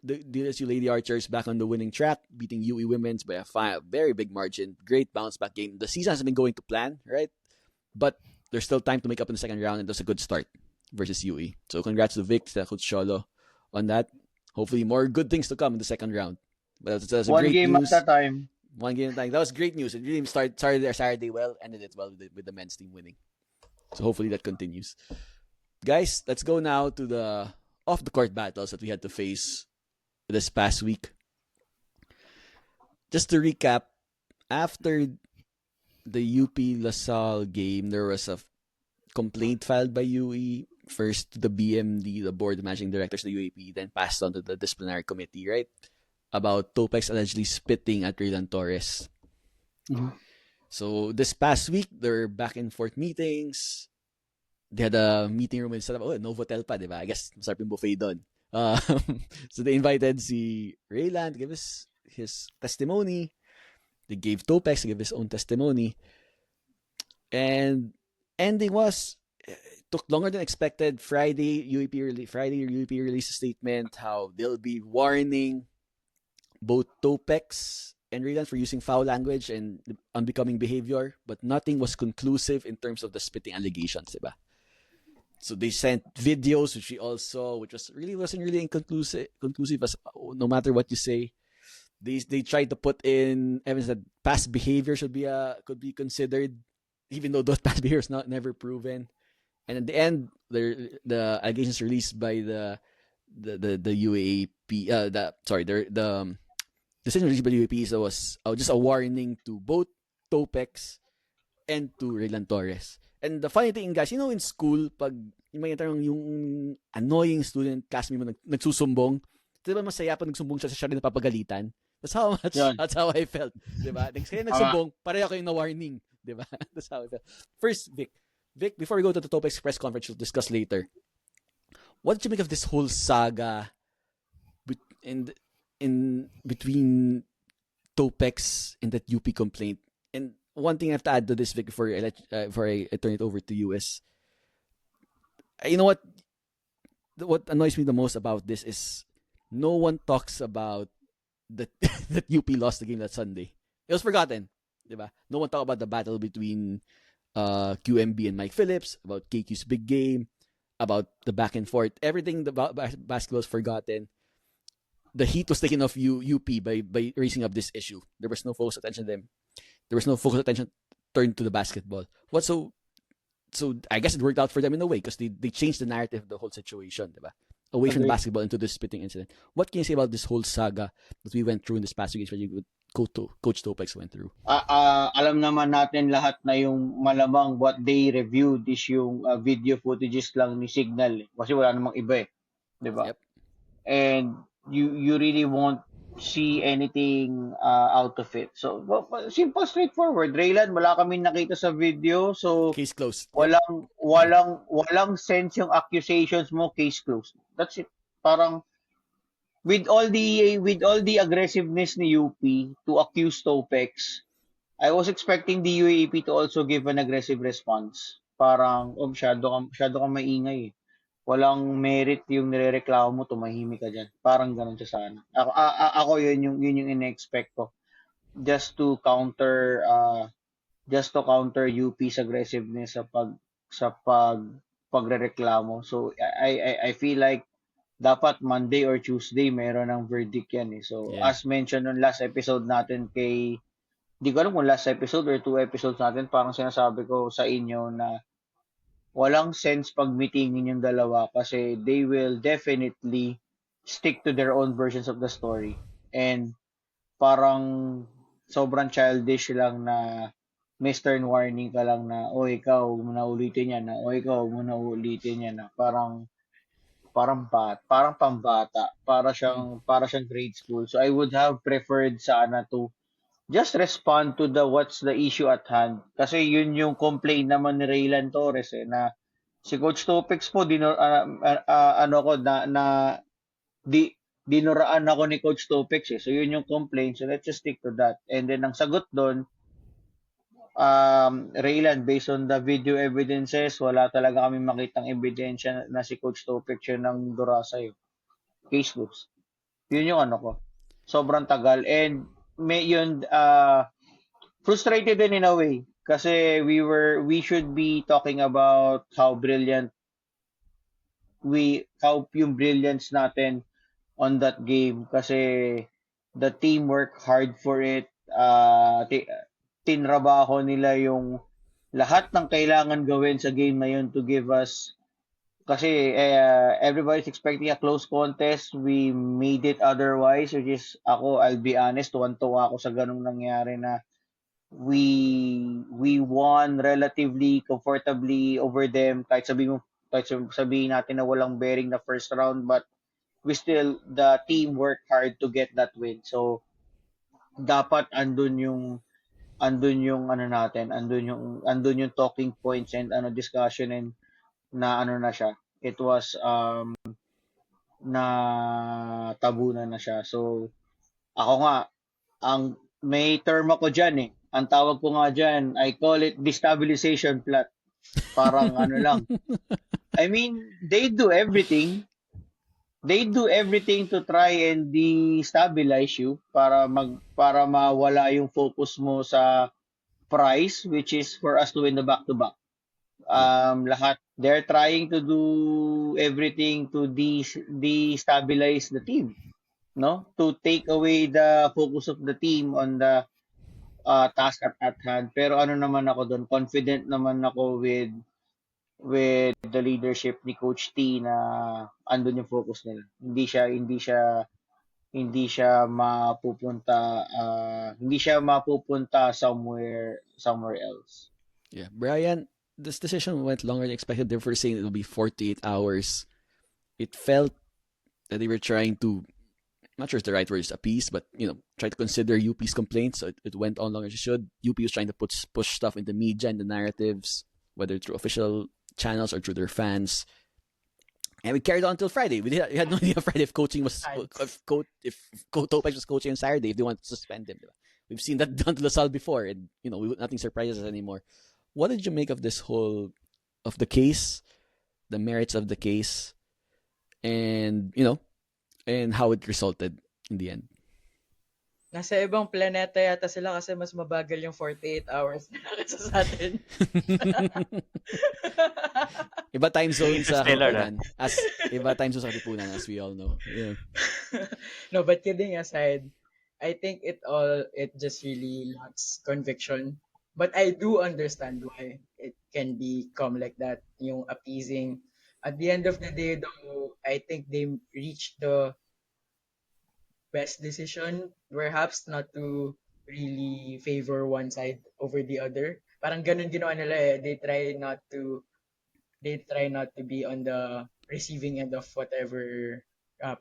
A: The DSU Lady Archers back on the winning track, beating UE Women's by a very big margin. Great bounce back game. The season hasn't been going to plan, right? But there's still time to make up in the second round, and it was a good start versus UE. So congrats to Vic, to Coach Cholo on that. Hopefully more good things to come in the second round. But that's
B: one
A: great
B: game
A: news.
B: at a time.
A: One game at a time. That was great news. It really started their Saturday well, ended it well with the men's team winning. So hopefully that continues. Guys, let's go now to the off-the-court battles that we had to face this past week. Just to recap, after the UP LaSalle game, there was a complaint filed by UE, first to the BMD, the Board of Managing Directors of the UAP, then passed on to the disciplinary committee, right? About Topex allegedly spitting at Raylan Torres.
B: Mm-hmm.
A: So this past week, there were back and forth meetings. They had a meeting room and set up. Novotel pa, diba? I guess masarap yung buffet doon. So they invited si Raylan to give his testimony. They gave Topex to give his own testimony. And ending was, took longer than expected. Friday UAP released a statement how they'll be warning both Topex and Rylan for using foul language and unbecoming behavior, but nothing was conclusive in terms of the spitting allegations, diba? So they sent videos, which we all saw, which wasn't really inconclusive. Conclusive, as no matter what you say, they tried to put in evidence that past behavior could be considered, even though those past behaviors never proven. And at the end, the allegations released by the UAAP, the decision released by the UAAP was just a warning to both Topex and to Raylan Torres. And the funny thing, guys, in school, pag yung annoying student classmate mo nagsusumbong, di ba masaya pag nagsumbong siya rin napapagalitan? That's how I felt. Di ba? Kaya nagsumbong, pareho kayo na warning. Di ba? That's how I felt. First, Vic, before we go to the Topex press conference, we'll discuss later. What did you make of this whole saga in between Topex and that UP complaint? And one thing I have to add to this, Vic, before I turn it over to you is, you know what? What annoys me the most about this is no one talks about that that UP lost the game that Sunday. It was forgotten, diba? No one talked about the battle between QMB and Mike Phillips, about KQ's big game, about the back and forth. Everything about basketball is forgotten. The heat was taken off UP by raising up this issue. There was no focus attention to them. There was no focus attention turned to the basketball. So I guess it worked out for them in a way because they changed the narrative of the whole situation, diba? Away from basketball into this spitting incident. What can you say about this whole saga that we went through in this past week, especially Coach Topex went through?
B: Alam naman natin lahat na yung malamang what they reviewed is yung video footages lang ni Signal. Kasi wala namang iba eh. Diba?
A: Yep.
B: And you really won't see anything out of it. So, simple, straightforward. Raylan, wala kaming nakita sa video. So,
A: case closed.
B: Walang sense yung accusations mo, case closed. That's it. Parang, with all the aggressiveness ni UP to accuse Topex, I was expecting the UAAP to also give an aggressive response. Parang, masyado kang maingay eh. Walang merit yung nirereklamo mo, tumahimik ka dyan. Parang ganun siya sana. Ako yun yung in-expect ko. Just to counter UP's aggressiveness sa pagrereklamo. So I feel like dapat Monday or Tuesday meron ng verdict yan eh. So as mentioned on last episode natin di ko alam kung last episode or 2 episodes natin, parang sinasabi ko sa inyo na walang sense pag-meetingin yung dalawa kasi they will definitely stick to their own versions of the story. And parang sobrang childish lang na may stern warning ka lang na, ikaw, huwag mo na ulitin yan na, ikaw, huwag mo na ulitin yan na. Parang pambata. Para siyang grade school. So I would have preferred sana to just respond to what's the issue at hand. Kasi yun yung complaint naman ni Raylan Torres eh, na si Coach Topex po dinuraan ako ni Coach Topex eh. So yun yung complaint. So let's just stick to that. And then ang sagot doon, Raylan, based on the video evidences, wala talaga kami makitang ebidensya na si Coach Topex yun ng dura sa'yo. Case closed. Yun yung ko. Sobrang tagal. And frustrated din in a way kasi we should be talking about how yung brilliance natin on that game kasi the team worked hard for it. Tinrabaho nila yung lahat ng kailangan gawin sa game na yun to give us kasi everybody's expecting a close contest. We made it otherwise, which is I'll be honest, tuwan-tuwa ako sa ganung nangyari na we won relatively comfortably over them kahit sabihin natin na walang bearing na first round, but the team worked hard to get that win. So dapat andun yung natin, andun yung talking points and discussion and na na siya. It was na tabunan na siya. So ako nga may term ako diyan eh. Ang tawag ko nga diyan, I call it destabilization plot. Parang ano lang. I mean, they do everything. They do everything to try and destabilize you para mawala yung focus mo sa prize, which is for us to win the back-to-back.
A: Yeah.
B: Lahat they're trying to do everything to destabilize the team, no? To take away the focus of the team on the task at hand. Pero ano naman ako doon, confident naman ako with the leadership ni Coach T na andun yung focus nila. Hindi siya mapupunta somewhere else.
A: Yeah. Brian, this decision went longer than expected. They were saying it would be 48 hours. It felt that they were trying to, not sure if the right word is appease, but try to consider UP's complaints. So it went on longer than it should. UP was trying to push stuff in the media and the narratives, whether through official channels or through their fans. And we carried on until Friday. We had no idea Friday if coaching was if Topex was coaching on Saturday, if they wanted to suspend him. We've seen that done to LaSalle before, and nothing surprises us anymore. What did you make of this whole of the case, the merits of the case, and and how it resulted in the end?
C: Nasa ibang planeta yata sila kasi mas mabagal yung 48 hours na kaysa sa atin.
A: Iba time zone sa
D: Stellar,
A: Katipunan. Iba time zone sa Katipunan, as we all know. Yeah.
C: No, but kidding aside, I think it just really lacks conviction. But I do understand why it can become like that, yung appeasing. At the end of the day, though, I think they reached the best decision, perhaps not to really favor one side over the other. Parang ganun ginawa nila eh. They try not to be on the receiving end of whatever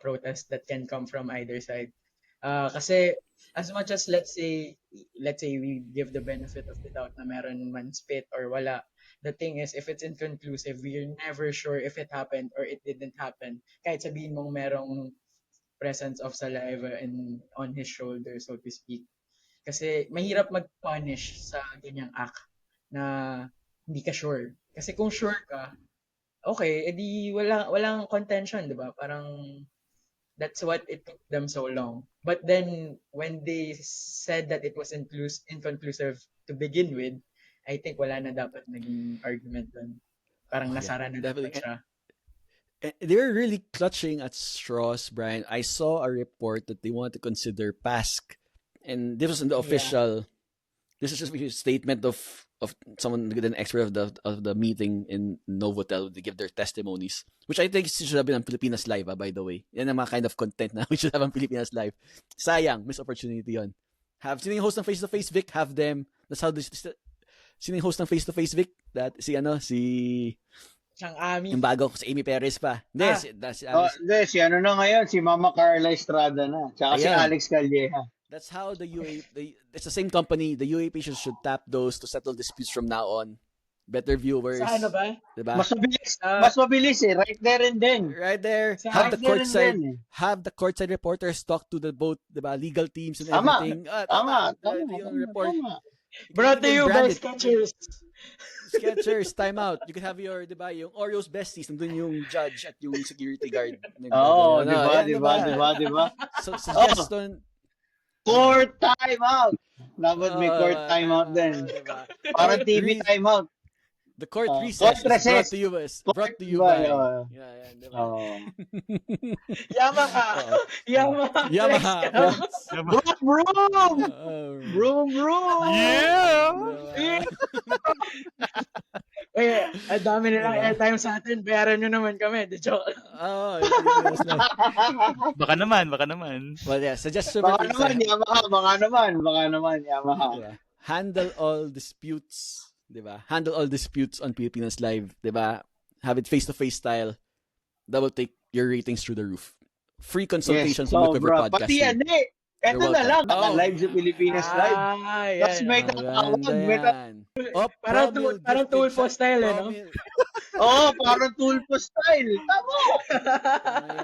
C: protest that can come from either side. Kasi as much as let's say we give the benefit of the doubt na meron man spit or wala, the thing is if it's inconclusive, we're never sure if it happened or it didn't happen. Kahit sabihin mong merong presence of saliva and on his shoulder, so to speak. Kasi mahirap mag-punish sa ganyang act na hindi ka sure. Kasi kung sure ka, okay, edi walang contention, di ba? Parang that's what it took them so long. But then when they said that it was inconclusive to begin with, I think wala na dapat naging argument dun. Parang nasara na dapat siya.
A: They were really clutching at straws, Brian. I saw a report that they wanted to consider PASC, and this was in the official. This is just a statement of someone, an expert of the meeting in Novotel. They give their testimonies, which I think should have been on Pilipinas Live. By the way, yan ang mga kind of content na we should have on Pilipinas Live. Sayang, missed opportunity yon. Sino yung host ng Face to Face, Vic? Have them. That's how this. Sino yung host ng Face to Face, Vic? Si
C: Siyang Ami.
A: yung bago, si Amy Perez pa. Hindi,
B: si ano na ngayon, si Mama Carla Estrada na. Tsaka si Alex Calleja.
A: That's how the UAAP, it's the same company, the UAAP should tap those to settle disputes from now on. Better viewers.
C: Sa ano ba?
A: Diba?
B: Mas mabilis eh. Right there and then.
A: Right there.
B: Have
A: the courtside reporters talk to the both legal teams and everything.
B: Tama.
C: Brought to you by Skechers.
A: Skechers, time out. You can have your, yung Oreos besties, nandun yung judge at yung security guard.
B: Diba?
A: So, suggestion.
B: Court timeout. Dapat may court timeout din.
A: Diba?
B: Parang TV timeout.
A: The court recess is brought to you by. Diba?
C: Yamaha.
B: Broom.
D: Yeah!
C: Ang dami nilang airtime sa atin. Bayaran nyo naman kami. The joke.
D: Baka naman.
A: Well, yeah, suggestion.
B: Baka naman, Yamaha.
A: Yeah. Handle all disputes. Diba? Handle all disputes on Pilipinas Live. Diba? Have it face-to-face style. That will take your ratings through the roof. Free consultations on the Quiver podcast.
B: Pati yan Eto na lang, live sa Pilipinas Live. Tapos may
C: Parang Tulfo style, eh, no?
B: Parang tulpo style. Tama.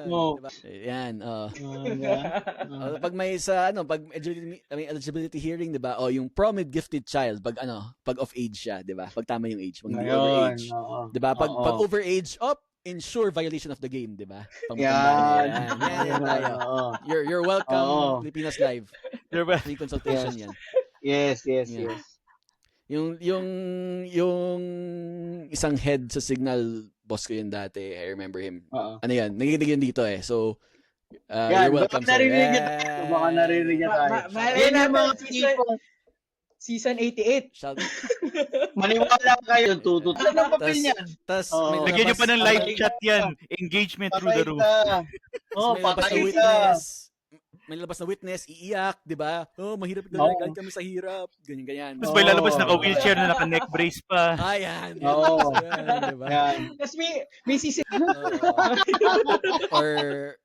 A: Ayun, diba? Yan, pag may pag eligibility hearing, 'di ba? Yung prominent gifted child pag of age siya, 'di ba? Pag tama yung age, pag hindi overage. 'Di ba? Pag overage, ensure violation of the game, 'di ba? Pag matanda yan tayo. You're welcome, Filipinas Live. Free consultation yan.
B: Yes.
A: Yung isang head sa Signal, boss ko yun dati. I remember him. Ano yan? Nakikinig yun dito eh. So, you're welcome, sir.
B: Baka narinig niya tayo.
C: Malay na mga season 88.
A: Shout.
B: Maniwala kayo, tutut. Ano papel niyan?
D: Lagyan niyo pa ng live chat yan. Engagement through the roof.
B: Patay ka.
A: May lalabas na witness, iiyak, di ba? Mahirap galing kami sa hirap. Ganyan.
D: Tapos may lalabas naka-wheelchair na naka-neck brace pa.
A: Yan.
B: Diba?
C: Tapos may sisi.
A: Or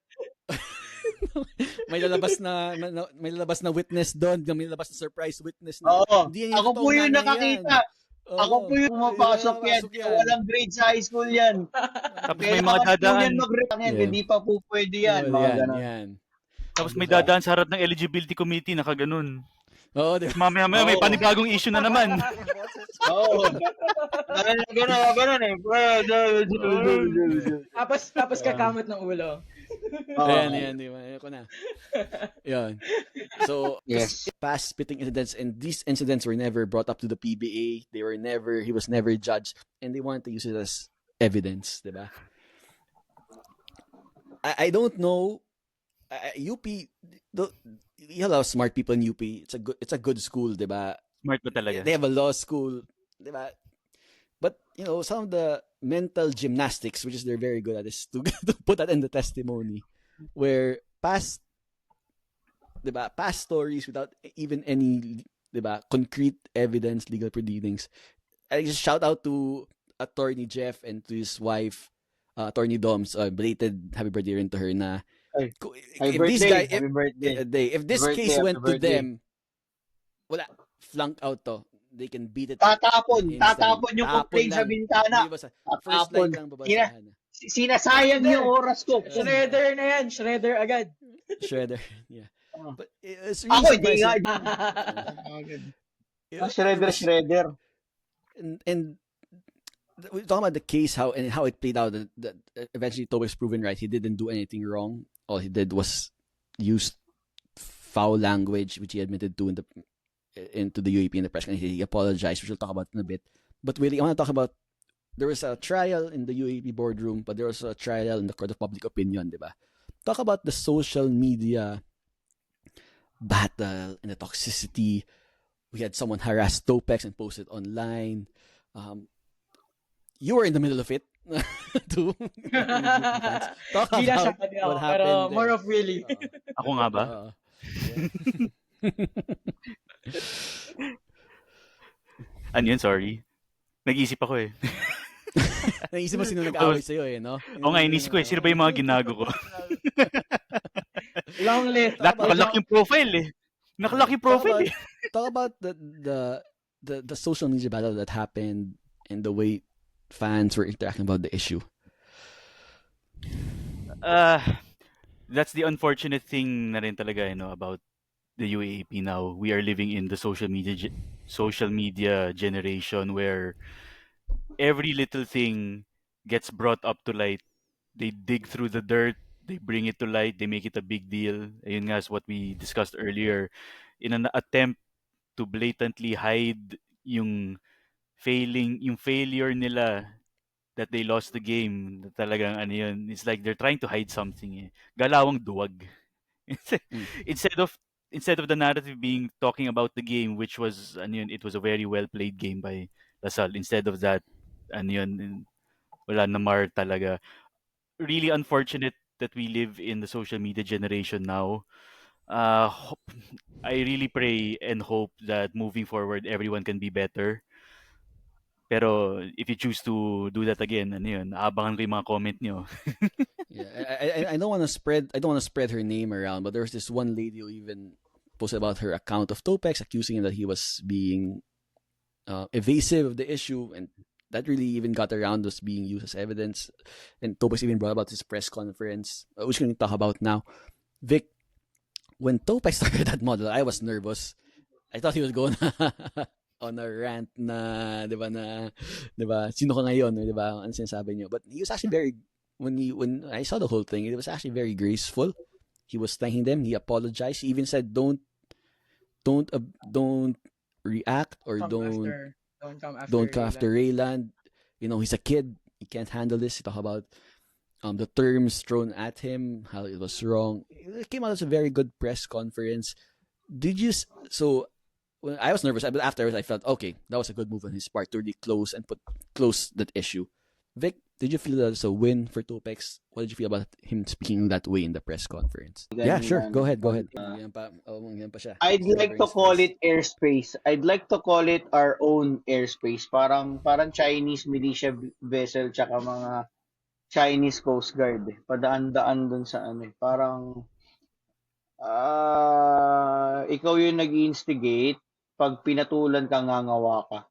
A: may lalabas na witness doon, may lalabas na surprise witness na.
B: Ako po yung nakakita. Ako po yung pumapasok yan. Walang grade sa high school yan.
D: Tapos may mga dadaan.
B: Hindi pa po pwede yan.
A: Yan.
D: Tapos may dadaan sa harap ng eligibility committee, nakaganon.
A: Diba?
D: Mamaya may panibagong issue na naman.
B: Ganun eh.
C: Tapos kakamot ng ulo.
A: Ayan, di ba? Ayoko na. Yan. So, past spitting incidents, and these incidents were never brought up to the PBA. He was never judged, and they wanted to use it as evidence, di ba? I don't know. UP, you have a lot of smart people in UP. It's a good school, di ba?
D: Smart ba talaga?
A: They have a law school, di ba? But, some of the mental gymnastics, which is they're very good at, is to put that in the testimony, where past stories without even any, di ba, concrete evidence, legal proceedings. I just shout out to Attorney Jeff and to his wife, Attorney Doms, belated happy birthday rin to her na, if this case went to them, wala, flunk out to. They can beat it.
B: Tatapon yung complaint sa bintana.
A: First line lang babasahan.
B: Sinasayang yung oras ko.
C: Shredder na yan. Shredder agad.
A: Shredder. Yeah. But it's
B: really
A: ako, hindi nga. Shredder. And we're talking about the case, how it played out. That eventually Topex proven right. He didn't do anything wrong. All he did was use foul language, which he admitted to into the UAP in the press. And he apologized, which we'll talk about in a bit. But really, I want to talk about, there was a trial in the UAP boardroom, but there was a trial in the court of public opinion, diba? Talk about the social media battle and the toxicity. We had someone harass Topex and post it online. You were in the middle of it too. Talk about what happened.
C: Pero more of Willie.
D: Ako nga ba? Ano yun? Sorry. Nag-iisip ako eh.
A: Naisip mo sino nag-away sa'yo eh, no?
D: Oo nga, inisip ko eh. Sino ba yung mga ginago ko?
C: Long list.
D: Nakalak yung profile eh. Nakalak yung profile eh.
A: Talk about the social media battle that happened and the way fans were interacting about the issue.
D: That's the unfortunate thing na rin talaga, about the UAAP now. We are living in the social media generation where every little thing gets brought up to light. They dig through the dirt, they bring it to light, they make it a big deal. Ayun nga is what we discussed earlier. In an attempt to blatantly hide yung failure nila, that they lost the game, talagang ano yun, it's like they're trying to hide something. Galawang duwag. Instead of the narrative being talking about the game, which was it was a very well played game by Lasal. Instead of that, wala namar talaga. Really unfortunate that we live in the social media generation now. I really pray and hope that moving forward, everyone can be better. Pero if you choose to do that again, aabangan ko yung mga comment nyo.
A: I don't want to spread her name around, but there was this one lady who even posted about her account of Topex, accusing him that he was being evasive of the issue, and that really even got around us being used as evidence. And Topex even brought about his press conference, which we can talk about now. Vic, when Topex started that model, I was nervous. I thought he was going on a rant na, di ba, sino ka ngayon, di ba, ano sinasabi niyo. But he was actually very, when I saw the whole thing, it was actually very graceful. He was thanking them. He apologized. He even said, don't react or don't come after Rayland. You know, he's a kid. He can't handle this. He talked about the terms thrown at him, how it was wrong. It came out as a very good press conference. So when I was nervous, but afterwards I felt okay. That was a good move on his part to really close that issue. Vic, did you feel that was a win for Topex? What did you feel about him speaking that way in the press conference? Yeah, sure. Go ahead. Yan pa siya.
B: I'd like to call it airspace. I'd like to call it our own airspace. Parang Chinese militia vessel tsaka mga Chinese Coast Guard. Padaan-daan dun sa ano eh. Parang ikaw yung nag-instigate, pag pinatulan ka, ngangawa ka.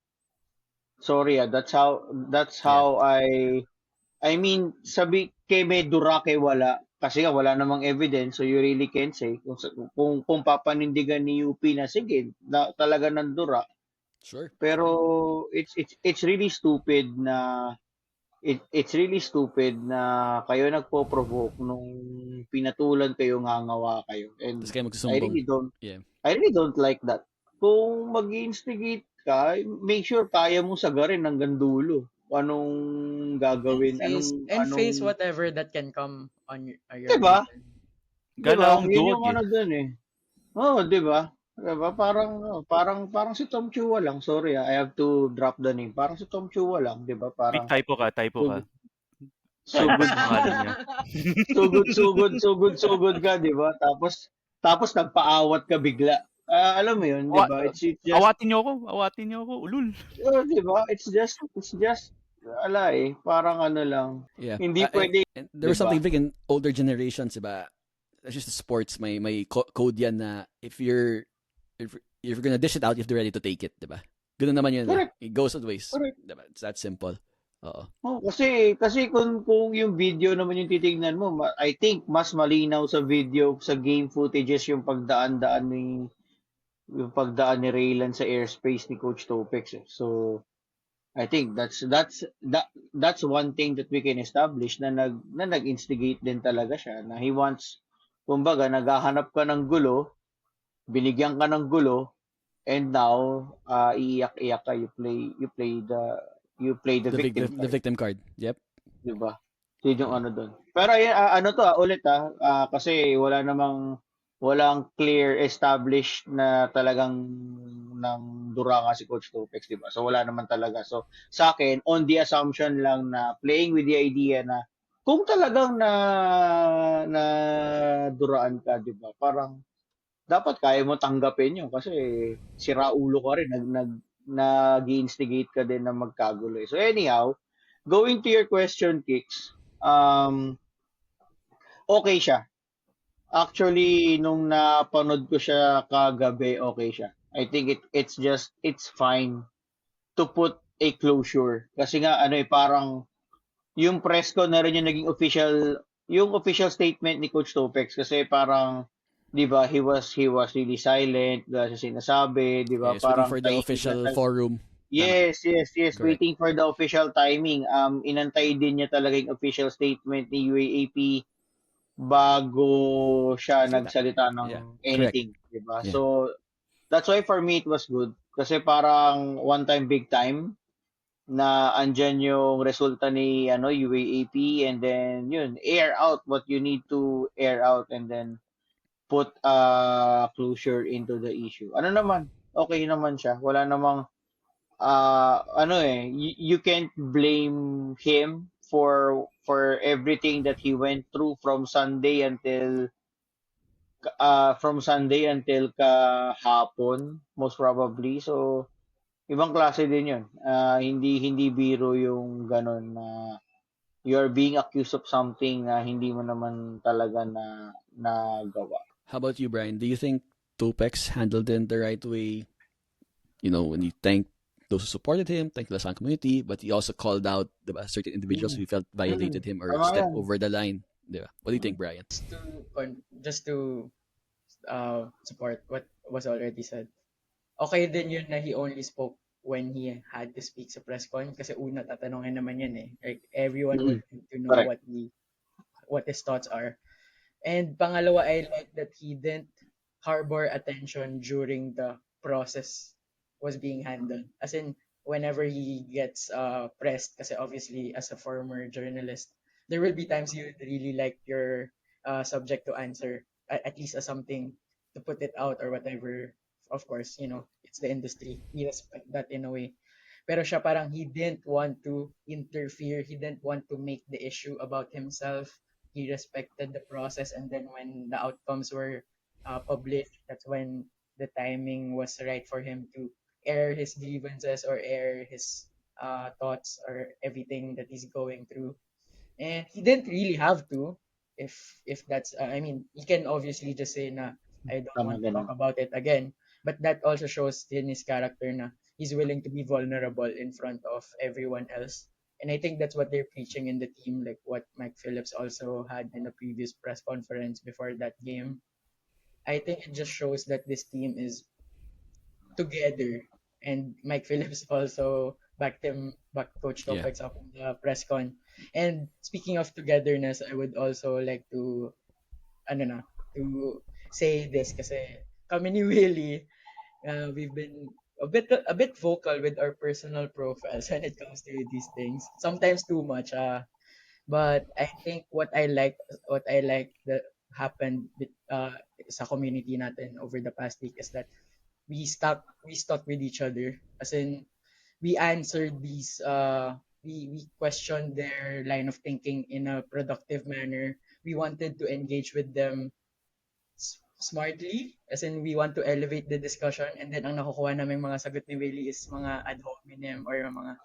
B: Sorry, that's how I mean, sabi kay may dura kay wala kasi nga wala namang evidence, so you really can't say kung papanindigan ni UP na sige, na, talaga ng dura.
A: Sure.
B: Pero it's really stupid na it's really stupid na kayo nagpo-provoke nung pinatulan kayo, ngangawa kayo. And
A: Tapos kayo magsusumbong.
B: I really don't like that. Kung mag-instigate ka, make sure kaya mo sagarin hanggang dulo. Anong gagawin?
C: Face whatever that can come on your
B: diba?
D: Galaw ang
B: Yun
D: duwag
B: yung ano dun eh. Diba? Diba? Parang si Tom Chua lang. Sorry, I have to drop the name. Parang si Tom Chua lang, diba? Parang
D: typo ka.
B: Sugod ka, diba? Tapos nagpaawat ka bigla. Alam mo yun, diba? It's just,
D: awatin niyo ako, ulul.
B: Diba? It's just, parang ano lang.
A: Yeah.
B: Hindi pwede.
A: There was something big in older generations, diba? That's just the sports, may code yan na if you're gonna dish it out, you have to be ready to take it, diba? Ganun naman yun.
B: Correct.
A: It goes both ways.
B: Correct.
A: Diba? It's that simple. Oo.
B: Kasi kung yung video naman yung titingnan mo, I think mas malinaw sa video, sa game footages yung pagdaan ni Raylan sa airspace ni Coach Topex. So I think that's one thing that we can establish na nag-instigate din talaga siya, na he wants, kumbaga, naghahanap ka ng gulo, binigyan ka ng gulo, and now iiyak-iyak ka, you play the victim card.
A: The victim card. Yep.
B: Diba? Yun yung ano doon. Pero ulit kasi walang clear established na talagang ng dura nga si Coach Topex, diba? So wala naman talaga. So sa akin, on the assumption lang na playing with the idea na kung talagang na duraan ka, diba? Parang dapat kaya mo tanggapin yun kasi sira ulo ka rin, nag-instigate ka din na magkagulo. So anyhow, going to your question, Kicks, okay siya. Actually, nung napanood ko siya kagabi, okay siya. I think it's fine to put a closure. Kasi nga, parang yung press ko na rin yung naging official statement ni Coach Topex. Kasi parang, di ba, he was really silent, wala siya sinasabi, di ba?
A: Yes, parang waiting for the official forum.
B: Yes. Correct. Waiting for the official timing. Inantay din niya talaga yung official statement ni UAAP bago siya nagsalita ng anything, di ba? Yeah. So that's why for me it was good kasi parang one time big time na andyan yung resulta ni UAAP, and then yun, air out what you need to air out and then put closure into the issue. Ano naman, okay naman siya, wala namang you can't blame him for everything that he went through from Sunday until kahapon, most probably. So ibang klase din 'yun. Hindi biro yung ganun na you're being accused of something na hindi mo naman talaga na nagawa.
A: How about you, Brian? Do you think Topex handled it the right way? You know, when you thank those who supported him, thanked the Lasan community, but he also called out certain individuals who felt violated him or
B: Tama
A: stepped
B: yan.
A: over the line. Diba? What do you think, Brian?
C: Just to support what was already said. Okay din yun na he only spoke when he had to speak sa press con kasi una tatanungin naman yan eh. Like everyone would need to know
B: Correct.
C: what his thoughts are. And pangalawa, I like that he didn't harbor attention during the process was being handled. As in, whenever he gets pressed, kasi obviously as a former journalist, there will be times you would really like your subject to answer, at least as something to put it out or whatever. Of course, it's the industry. We respect that in a way. Pero siya parang he didn't want to interfere. He didn't want to make the issue about himself. He respected the process, and then when the outcomes were published, that's when the timing was right for him to air his grievances or air his thoughts or everything that he's going through. And he didn't really have to if that's I mean, he can obviously just say na I don't
B: Tama
C: want to talk
B: ganun.
C: about it again, but that also shows in his character na he's willing to be vulnerable in front of everyone else. And I think that's what they're preaching in the team, like what Mike Phillips also had in the previous press conference before that game. I think it just shows that this team is together. And Mike Phillips also backed Coach
A: Yeah.
C: Topex up in the press con. And speaking of togetherness, I would also like to, to say this kasi kami ni Willie, we've been a bit vocal with our personal profiles when it comes to these things. Sometimes too much. But I think what I like that happened sa community natin over the past week is that we stuck with each other, as in we answered these we questioned their line of thinking in a productive manner. We wanted to engage with them smartly, as in we want to elevate the discussion, and then ang nakukuha namin mga sagot ni Willie is mga ad hominem or mga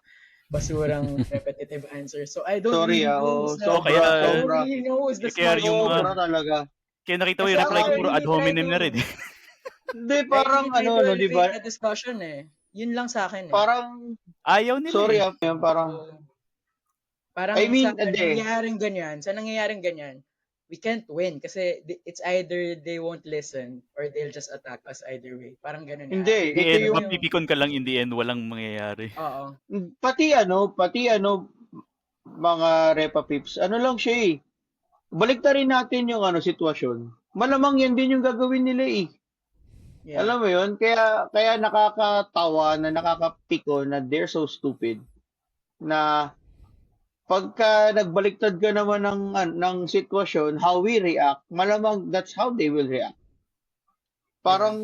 C: basurang repetitive answers. So I don't
B: Sorry
C: really know who's the
B: sobra,
C: I
D: kaya
C: don't
B: sobra.
C: really know who's the
D: kaya
C: smart
D: yung
C: one.
B: Sobra talaga.
D: kaya nakita mo
C: Kasi
D: yung
C: ako,
D: reply ko
C: I
D: puro ad
C: really try
D: hominem na
C: to
D: rin eh.
B: Hindi,
C: I
B: parang
C: really try to
B: no, di ba?
C: elevate the discussion eh. Yun lang sa akin eh.
B: Parang,
D: Ayaw nila
B: sorry
D: eh.
B: parang,
C: So, parang
B: I mean,
C: sa
B: hindi.
C: nangyayaring ganyan, we can't win kasi it's either they won't listen or they'll just attack us either way. Parang ganun eh.
B: Hindi,
D: In the
B: ito
D: end,
B: yung,
D: mapipikon ka lang in the end, walang mangyayari.
C: Oo.
B: pati mga Repa Pips, ano lang siya eh. Baliktarin natin yung sitwasyon. Malamang yan din yung gagawin nila eh.
C: Yeah.
B: Alam mo yun? Kaya nakakatawa na nakakapiko na they're so stupid na pagka nagbaliktad ka naman ng sitwasyon, how we react, malamang that's how they will react. Parang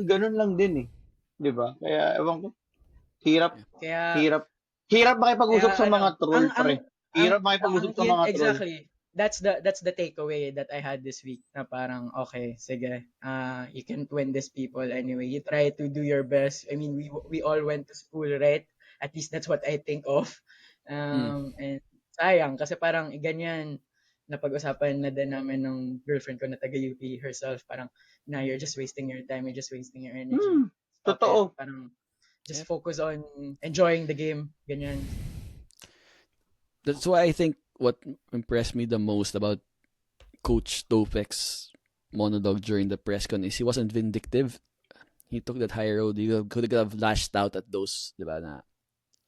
B: ganun lang din eh. 'Di ba? Kaya ewan ko. Hirap
C: Kaya
B: makipag-usap sa mga troll, pre. Hirap
C: ang
B: makipag-usap sa mga troll.
C: exactly. That's the takeaway that I had this week na parang okay, sige. You can't win these people anyway. You try to do your best. I mean, we all went to school, right? At least that's what I think of. And sayang kasi parang ganyan napag-usapan na din namin ng girlfriend ko na taga UP herself, parang na you're just wasting your time, you're just wasting your energy. Stop
B: Totoo.
C: it. Parang just focus on enjoying the game, ganyan.
A: That's why I think what impressed me the most about Coach Topex monologue during the press con is he wasn't vindictive. He took that high road. He could have lashed out at those, di ba, na,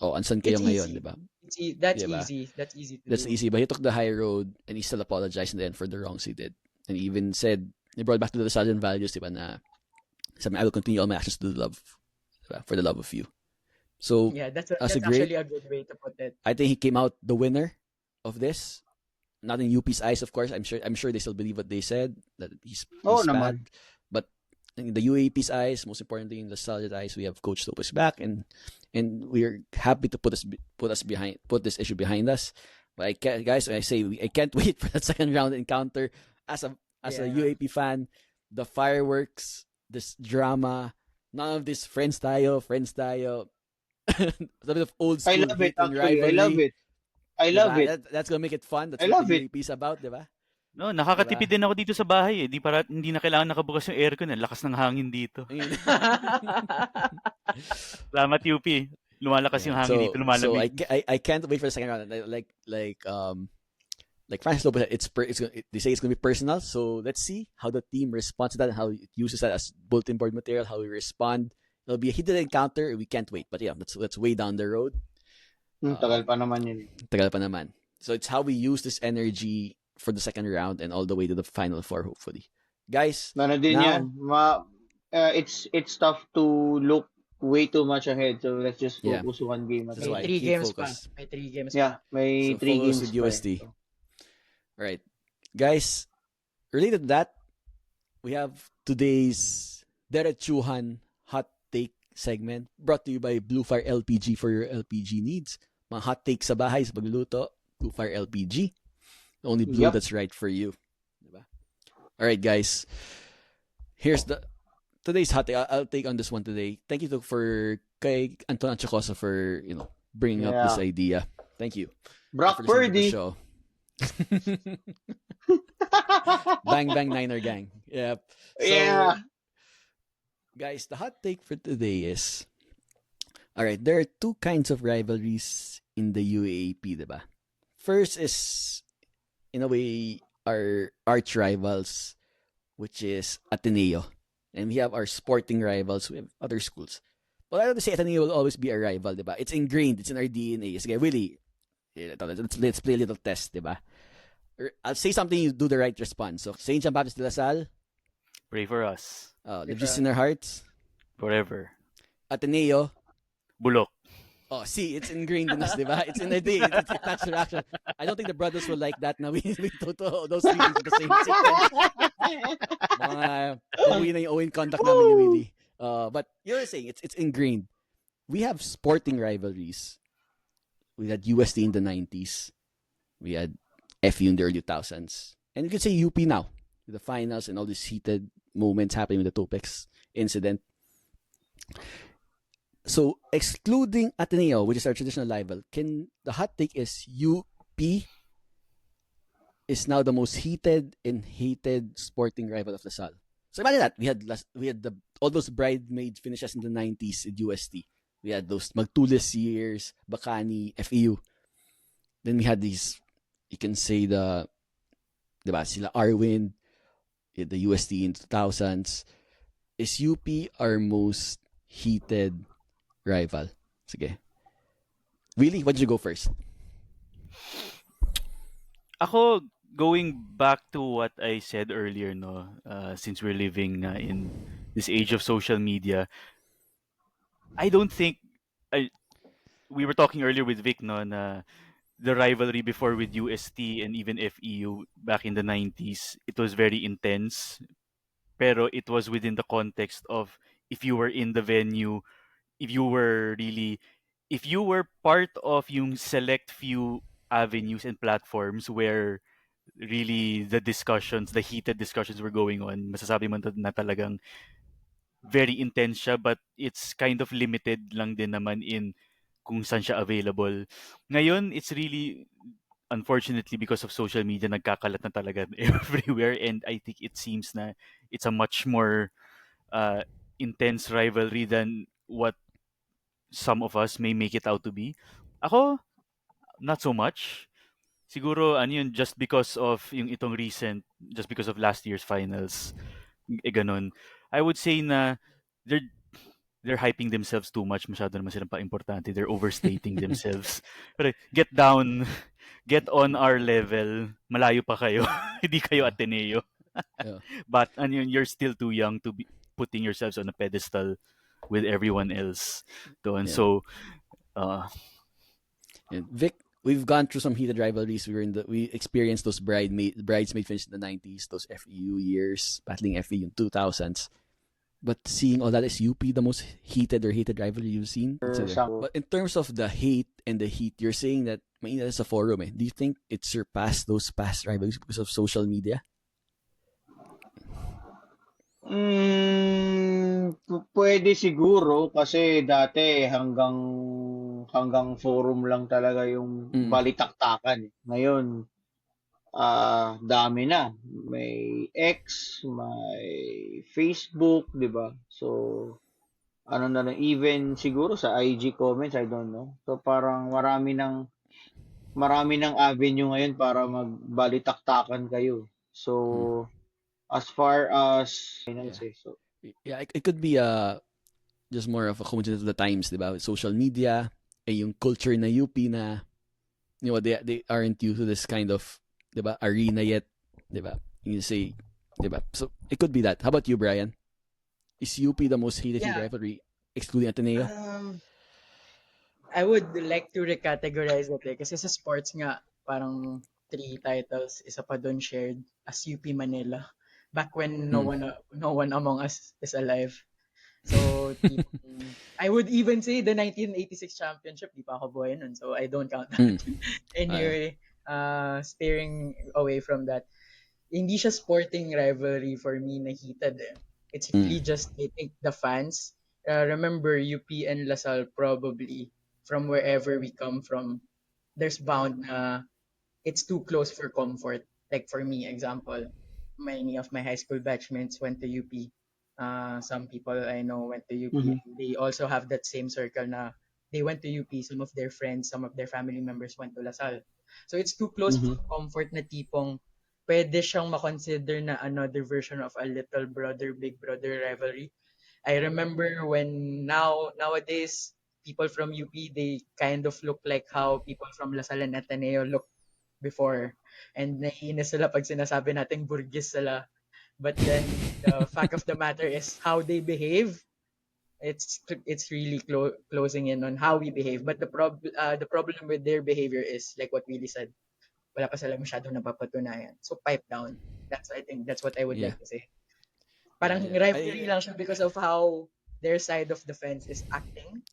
A: ansan kayo
C: It's
A: ngayon,
C: easy.
A: di ba?
C: That's
A: Diba?
C: easy. That's easy to
A: That's
C: do.
A: easy, but he took the high road and he still apologized in the end for the wrongs he did. And he even said, he brought back to the Sergeant values, di ba, na sabi, I will continue all my actions to the love, diba, for the love of you. So,
C: Yeah, that's
A: as a
C: actually a good way to put it.
A: I think he came out the winner of this. Not in UP's eyes, of course. I'm sure they still believe what they said, that he's
B: Oo
A: bad.
B: naman.
A: But in the UAAP's eyes, most importantly in the Sergeant eyes, we have Coach Topex back, and we're happy to put this issue behind us. But I can't wait for that second round encounter as a UAP fan. The fireworks, this drama, none of this friends tayo. A bit of old school
B: I love it,
A: hating
B: actually.
A: rivalry.
B: I love it.
A: That's gonna make it fun. That's
B: I
A: what
B: love
A: the
B: it.
A: UAP is about, diba?
D: No, nakakatipid din ako dito sa bahay eh. Hindi na kailangan nakabukas yung aircon eh. Lakas ng hangin dito.
A: Ayun.
D: Salamat UP. Lumalakas yung hangin dito,
A: So
D: lumalamig.
A: I can't wait for the second round. Like Francis Lopez, they say it's gonna be personal. So let's see how the team responds to that, and how it uses that as bulletin board material, how we respond. It'll be a heated encounter. We can't wait. But yeah, that's way down the road.
B: Tagal pa naman yun.
A: Tagal pa naman. So it's how we use this energy for the second round and all the way to the final four, hopefully. Guys,
B: Ano din
A: now,
B: yan. It's tough to look way too much ahead. So let's just
A: Yeah.
B: focus one game at
A: That's
B: a
A: why
B: time.
C: May 3
A: keep
C: games
A: focus.
C: pa. May 3 games
B: Yeah,
C: pa.
B: may
A: So
B: 3
A: focus
B: games
A: with
B: pa.
A: USD. All right. Guys, related to that, we have today's Derechohan hot take segment brought to you by Bluefire LPG for your LPG needs. Mga hot take sa bahay sa pagluluto, Bluefire LPG. The only blue
B: Yup.
A: that's right for you. Diba? All right, guys. Here's today's hot take. I'll take on this one today. Thank you for kay Anton Anchacosa for bringing up this
B: Yeah.
A: idea. Thank you.
B: Brock
A: for listening to the
B: Purdy.
A: show. Bang Bang Niner Gang. Yep. So,
B: Yeah.
A: guys, the hot take for today is, all right, there are two kinds of rivalries in the UAAP, diba? First is, in a way, our arch rivals, which is Ateneo. And we have our sporting rivals with other schools. But I don't say Ateneo will always be a rival, diba? It's ingrained. It's in our DNA. Sige, Willie, let's play a little test, diba? I'll say something, you do the right response. So, St. John Baptist de La Salle,
D: Pray for us.
A: live just in our hearts.
D: Forever.
A: Ateneo,
D: Bulok.
A: oh, see, it's ingrained in us, diba? It's in the day. It's natural reaction. I don't think the brothers will like that na we those three things in the same sequence. Mga, uwi na yung Owen contact namin ni Willie. But you're saying, it's ingrained. We have sporting rivalries. We had UST in the 90s. We had FU in the early 2000s. And you could say UP now, with the finals and all these heated moments happening with the Topex incident. So, excluding Ateneo, which is our traditional rival, the hot take is UP is now the most heated and hated sporting rival of LaSalle. So imagine that we had all those bridesmaid finishes in the 90s at UST. We had those Magtulis years, Bacani, FEU. Then we had these, you can say diba, sila Arwin, the UST in 2000s. Is UP our most heated rival? Sige. Willie, why don't you go first?
D: Ako, going back to what I said earlier, no, since we're living in this age of social media, I don't think we were talking earlier with Vic, no, na the rivalry before with UST and even FEU back in the 90s, it was very intense. Pero it was within the context of if you were in the venue, if you were part of yung select few avenues and platforms where really the heated discussions were going on, masasabi mo na talagang very intense siya, but it's kind of limited lang din naman in kung saan siya available. Ngayon, it's really, unfortunately, because of social media, nagkakalat na talaga everywhere, and I think it seems na it's a much more intense rivalry than what some of us may make it out to be. Ako, not so much. Siguro, just because of just because of last year's finals, ganun. I would say na they're hyping themselves too much. Masyado naman silang pa-importante. They're overstating themselves. Pero get on our level. Malayo pa kayo. Hindi kayo Ateneo.
A: Yeah.
D: But you're still too young to be putting yourselves on a pedestal with everyone else doon.
A: Yeah.
D: So,
A: And Vic, we've gone through some heated rivalries. We experienced those bridesmaid finish in the 90s, those FEU years, battling FEU in 2000s. But seeing all that, is UP the most heated or hated rivalry you've seen? But in terms of the hate and the heat, you're saying that mainit sa forum. Do you think it surpassed those past rivalries because of social media?
B: Pwede siguro kasi dati hanggang forum lang talaga yung balitaktakan. Ngayon, dami na. May X, may Facebook, 'di ba? So ano na rin, even siguro sa IG comments, I don't know. So parang marami ng avenue ngayon para magbalitaktakan kayo.
A: Mm.
B: So as far as finance
A: Yeah.
B: so
A: Yeah, it could be just more of a coincidence of the times, 'di ba? Social media, yung culture na UP na they aren't used to this kind of, 'di ba, arena yet, 'di ba? You say, 'di ba? So it could be that. How about you, Brian? Is UP the most hated
C: Yeah.
A: rivalry, excluding Ateneo?
C: I would like to recategorize it kasi sa sports nga, parang 3 titles, isa pa dun shared as UP Manila. Back when no one among us is alive. So, I would even say the 1986 championship, di pa ako buhay nun, so I don't count that. Anyway, steering away from that, hindi siya sporting rivalry for me na heated eh. It's really just, I think, the fans. Remember, UP and Lasal probably, from wherever we come from, there's bound na it's too close for comfort. Like for me, example, many of my high school batchmates went to UP. Some people I know went to UP.
B: Mhm.
C: They also have that same circle na they went to UP. Some of their friends, some of their family members went to Lasal. So it's too close for
B: Mhm.
C: comfort na tipong pwede siyang makonsider na another version of a little brother, big brother rivalry. I remember when nowadays people from UP, they kind of look like how people from Lasal and Ateneo look before. And naiinis sila pag sinasabi natin burgis sila. But then the fact of the matter is how they behave. It's really closing in on how we behave. But the problem with their behavior is like what Willie said. Wala pa sila masyadong napapatunayan. So pipe down. I think that's what I would
A: Yeah.
C: like to say.
A: Yeah,
C: Parang
A: yeah.
C: rivalry lang siya because of how their side of the fence is acting.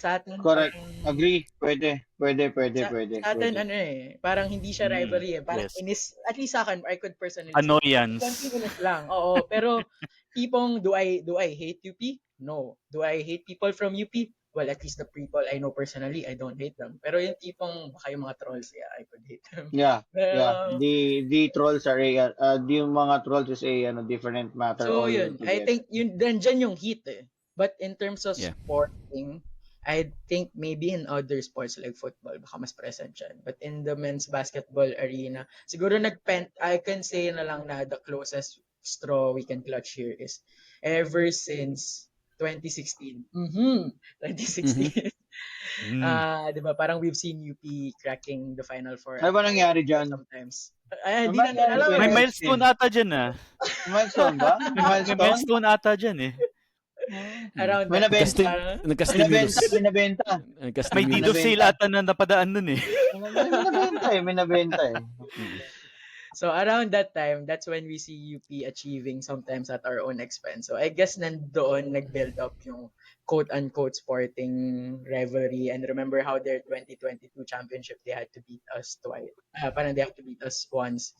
C: Sa atin,
B: Correct.
C: parang
B: Agree. Pwede.
C: sa atin, ano eh, parang hindi siya rivalry eh. Parang
D: Yes.
C: inis, at least sa akin, I could personally say, konting
D: Annoyance.
C: inis lang. Oo, pero tipong, do I hate UP? No. Do I hate people from UP? Well, at least the people I know personally, I don't hate them. Pero yung tipong, baka yung mga trolls, yeah, I could hate them.
B: Yeah. Yeah.
C: Pero,
B: The trolls are yung mga trolls is a different matter
C: so yun, I
B: altogether.
C: think yun, dyan yung heat eh. But in terms of
A: Yeah.
C: sporting, I think maybe in other sports like football, baka mas present dyan. But in the men's basketball arena, siguro I can say na lang na the closest straw we can clutch here is ever since 2016. 2016. Di ba? Parang we've seen UP cracking the Final Four
B: Ano
C: at
B: ba nangyari dyan?
C: sometimes. Ay,
B: Ano
C: hindi
B: ba
C: natin
B: nangyari
C: alam
D: May
C: eh.
B: 2016?
D: milestone ata dyan ah.
B: Milestone ba? May
D: May
B: milestone?
D: milestone ata dyan eh.
C: Around
B: May
C: that time,
B: nabenta.
C: parang,
A: Nagka-stimulus.
B: May nabenta.
D: May
A: Nagka-stimulus.
D: Dido sale ata na napadaan nun eh.
B: May nabenta eh.
C: so around that time, that's when we see UP achieving sometimes at our own expense. So I guess nandoon nag-build up yung quote-unquote sporting rivalry. And remember how their 2022 championship, they had to beat us twice. Parang they had to beat us once.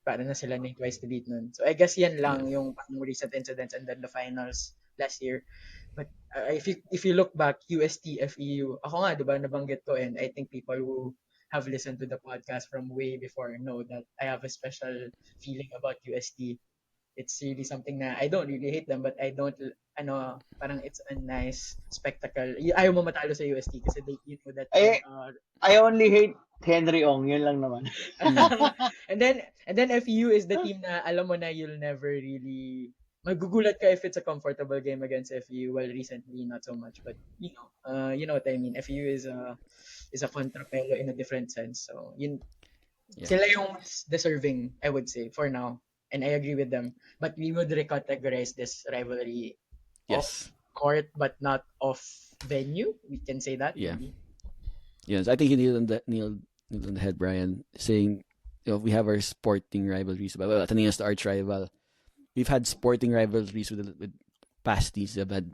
C: Parang na sila na twice to beat nun. So I guess yan lang yung parang recent incidents and then the finals last year. But if you look back, UST, FEU, ako nga, di ba, nabanggit ko, and I think people who have listened to the podcast from way before know that I have a special feeling about UST. It's really something na I don't really hate them, but I don't, parang it's a nice spectacle. Ayaw mo matalo sa UST kasi you know that.
B: I only hate Henry Ong, yun lang naman.
C: and then FEU is the team na alam mo na you'll never really magugulat ka if it's a comfortable game against FEU. Well, recently not so much, but you know what I mean. FEU is a contrapelo in a different sense. So sila yung deserving, I would say, for now. And I agree with them. But we would recategorize this rivalry off court but not off venue. We can say that.
A: Yeah.
C: Maybe.
A: Yes, I think you nailed on the head, Brian, saying we have our sporting rivalries. But Ateneo's the arch rival. We've had sporting rivalries with past teams. We've had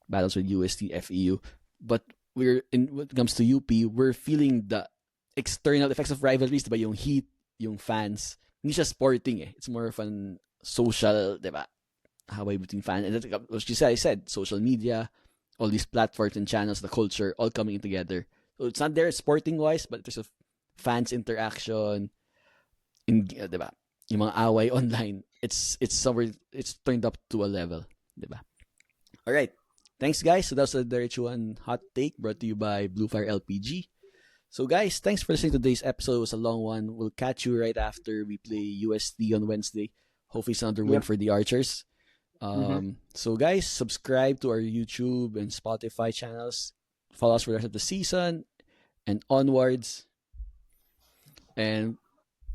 A: battles with UST, FEU. But when it comes to UP, we're feeling the external effects of rivalries, diba? Yung heat, yung fans. Hindi siya sporting eh. It's more of an social, diba? Haway between fans. And that's I said, social media, all these platforms and channels, the culture, all coming together. So it's not there sporting wise, but there's a fans interaction, diba? Yung mga away online. It's somewhere, it's turned up to a level, diba? All right. Thanks, guys. So that was the Derechohan hot take brought to you by Bluefire LPG. So, guys, thanks for listening to today's episode. It was a long one. We'll catch you right after we play UST on Wednesday. Hopefully, it's another win
B: Yep.
A: for the Archers.
B: Mhm.
A: So, guys, subscribe to our YouTube and Spotify channels. Follow us for the rest of the season and onwards. And,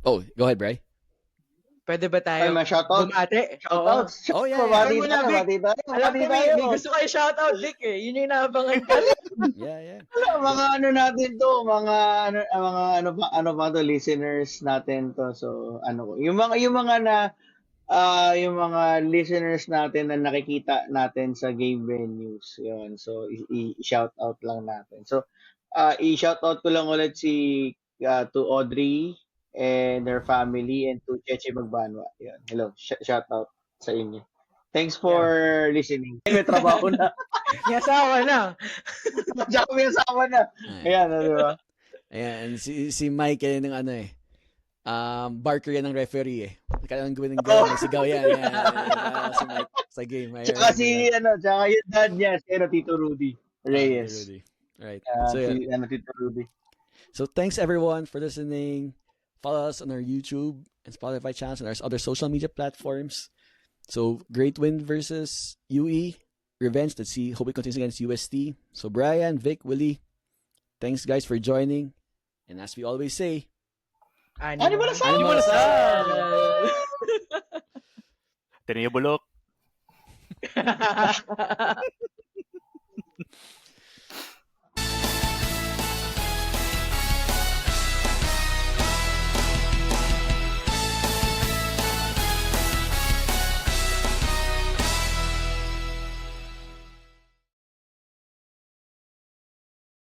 A: go ahead, Bri.
C: Pwede ba
B: Ay,
C: tayo
B: may shoutout.
C: bumate?
B: Shoutouts.
A: Oh, yeah,
B: Mabati
C: yeah.
B: tayo, mabati tayo,
C: Alam
B: mabati
C: ko,
B: tayo.
C: may gusto kayo shoutout, Vic eh. Yun yung inaabangan ko.
A: Yeah.
B: Mga ano natin to, ano ba to, listeners natin to. So, yung mga listeners natin na nakikita natin sa game venues. Yun. So, i-shout out lang natin. So, i-shout out ko lang ulit to Audrey and their family and to Cheche Magbanwa. Yun. Hello. Shout out sa inyo. Thanks for listening. May trabaho na.
C: May asawa na.
B: Diyan may asawa na. Ayan, di ba?
A: Ayan, si Mike yan ng barker yan ng referee eh. Kailangan gawin ng sigaw yan. Si Mike sa game.
B: Tsaka tsaka yung dad niya, si Tito Rudy Reyes.
A: Right.
B: Tito Rudy.
A: So thanks everyone for listening. Follow us on our YouTube and Spotify channels and our other social media platforms. So great win versus UE. Revenge. Let's see. Hope it continues against UST. So Brian, Vic, Willie, thanks guys for joining. And as we always say,
B: Animal aside!
A: Animal aside!
D: Tenaya bulok.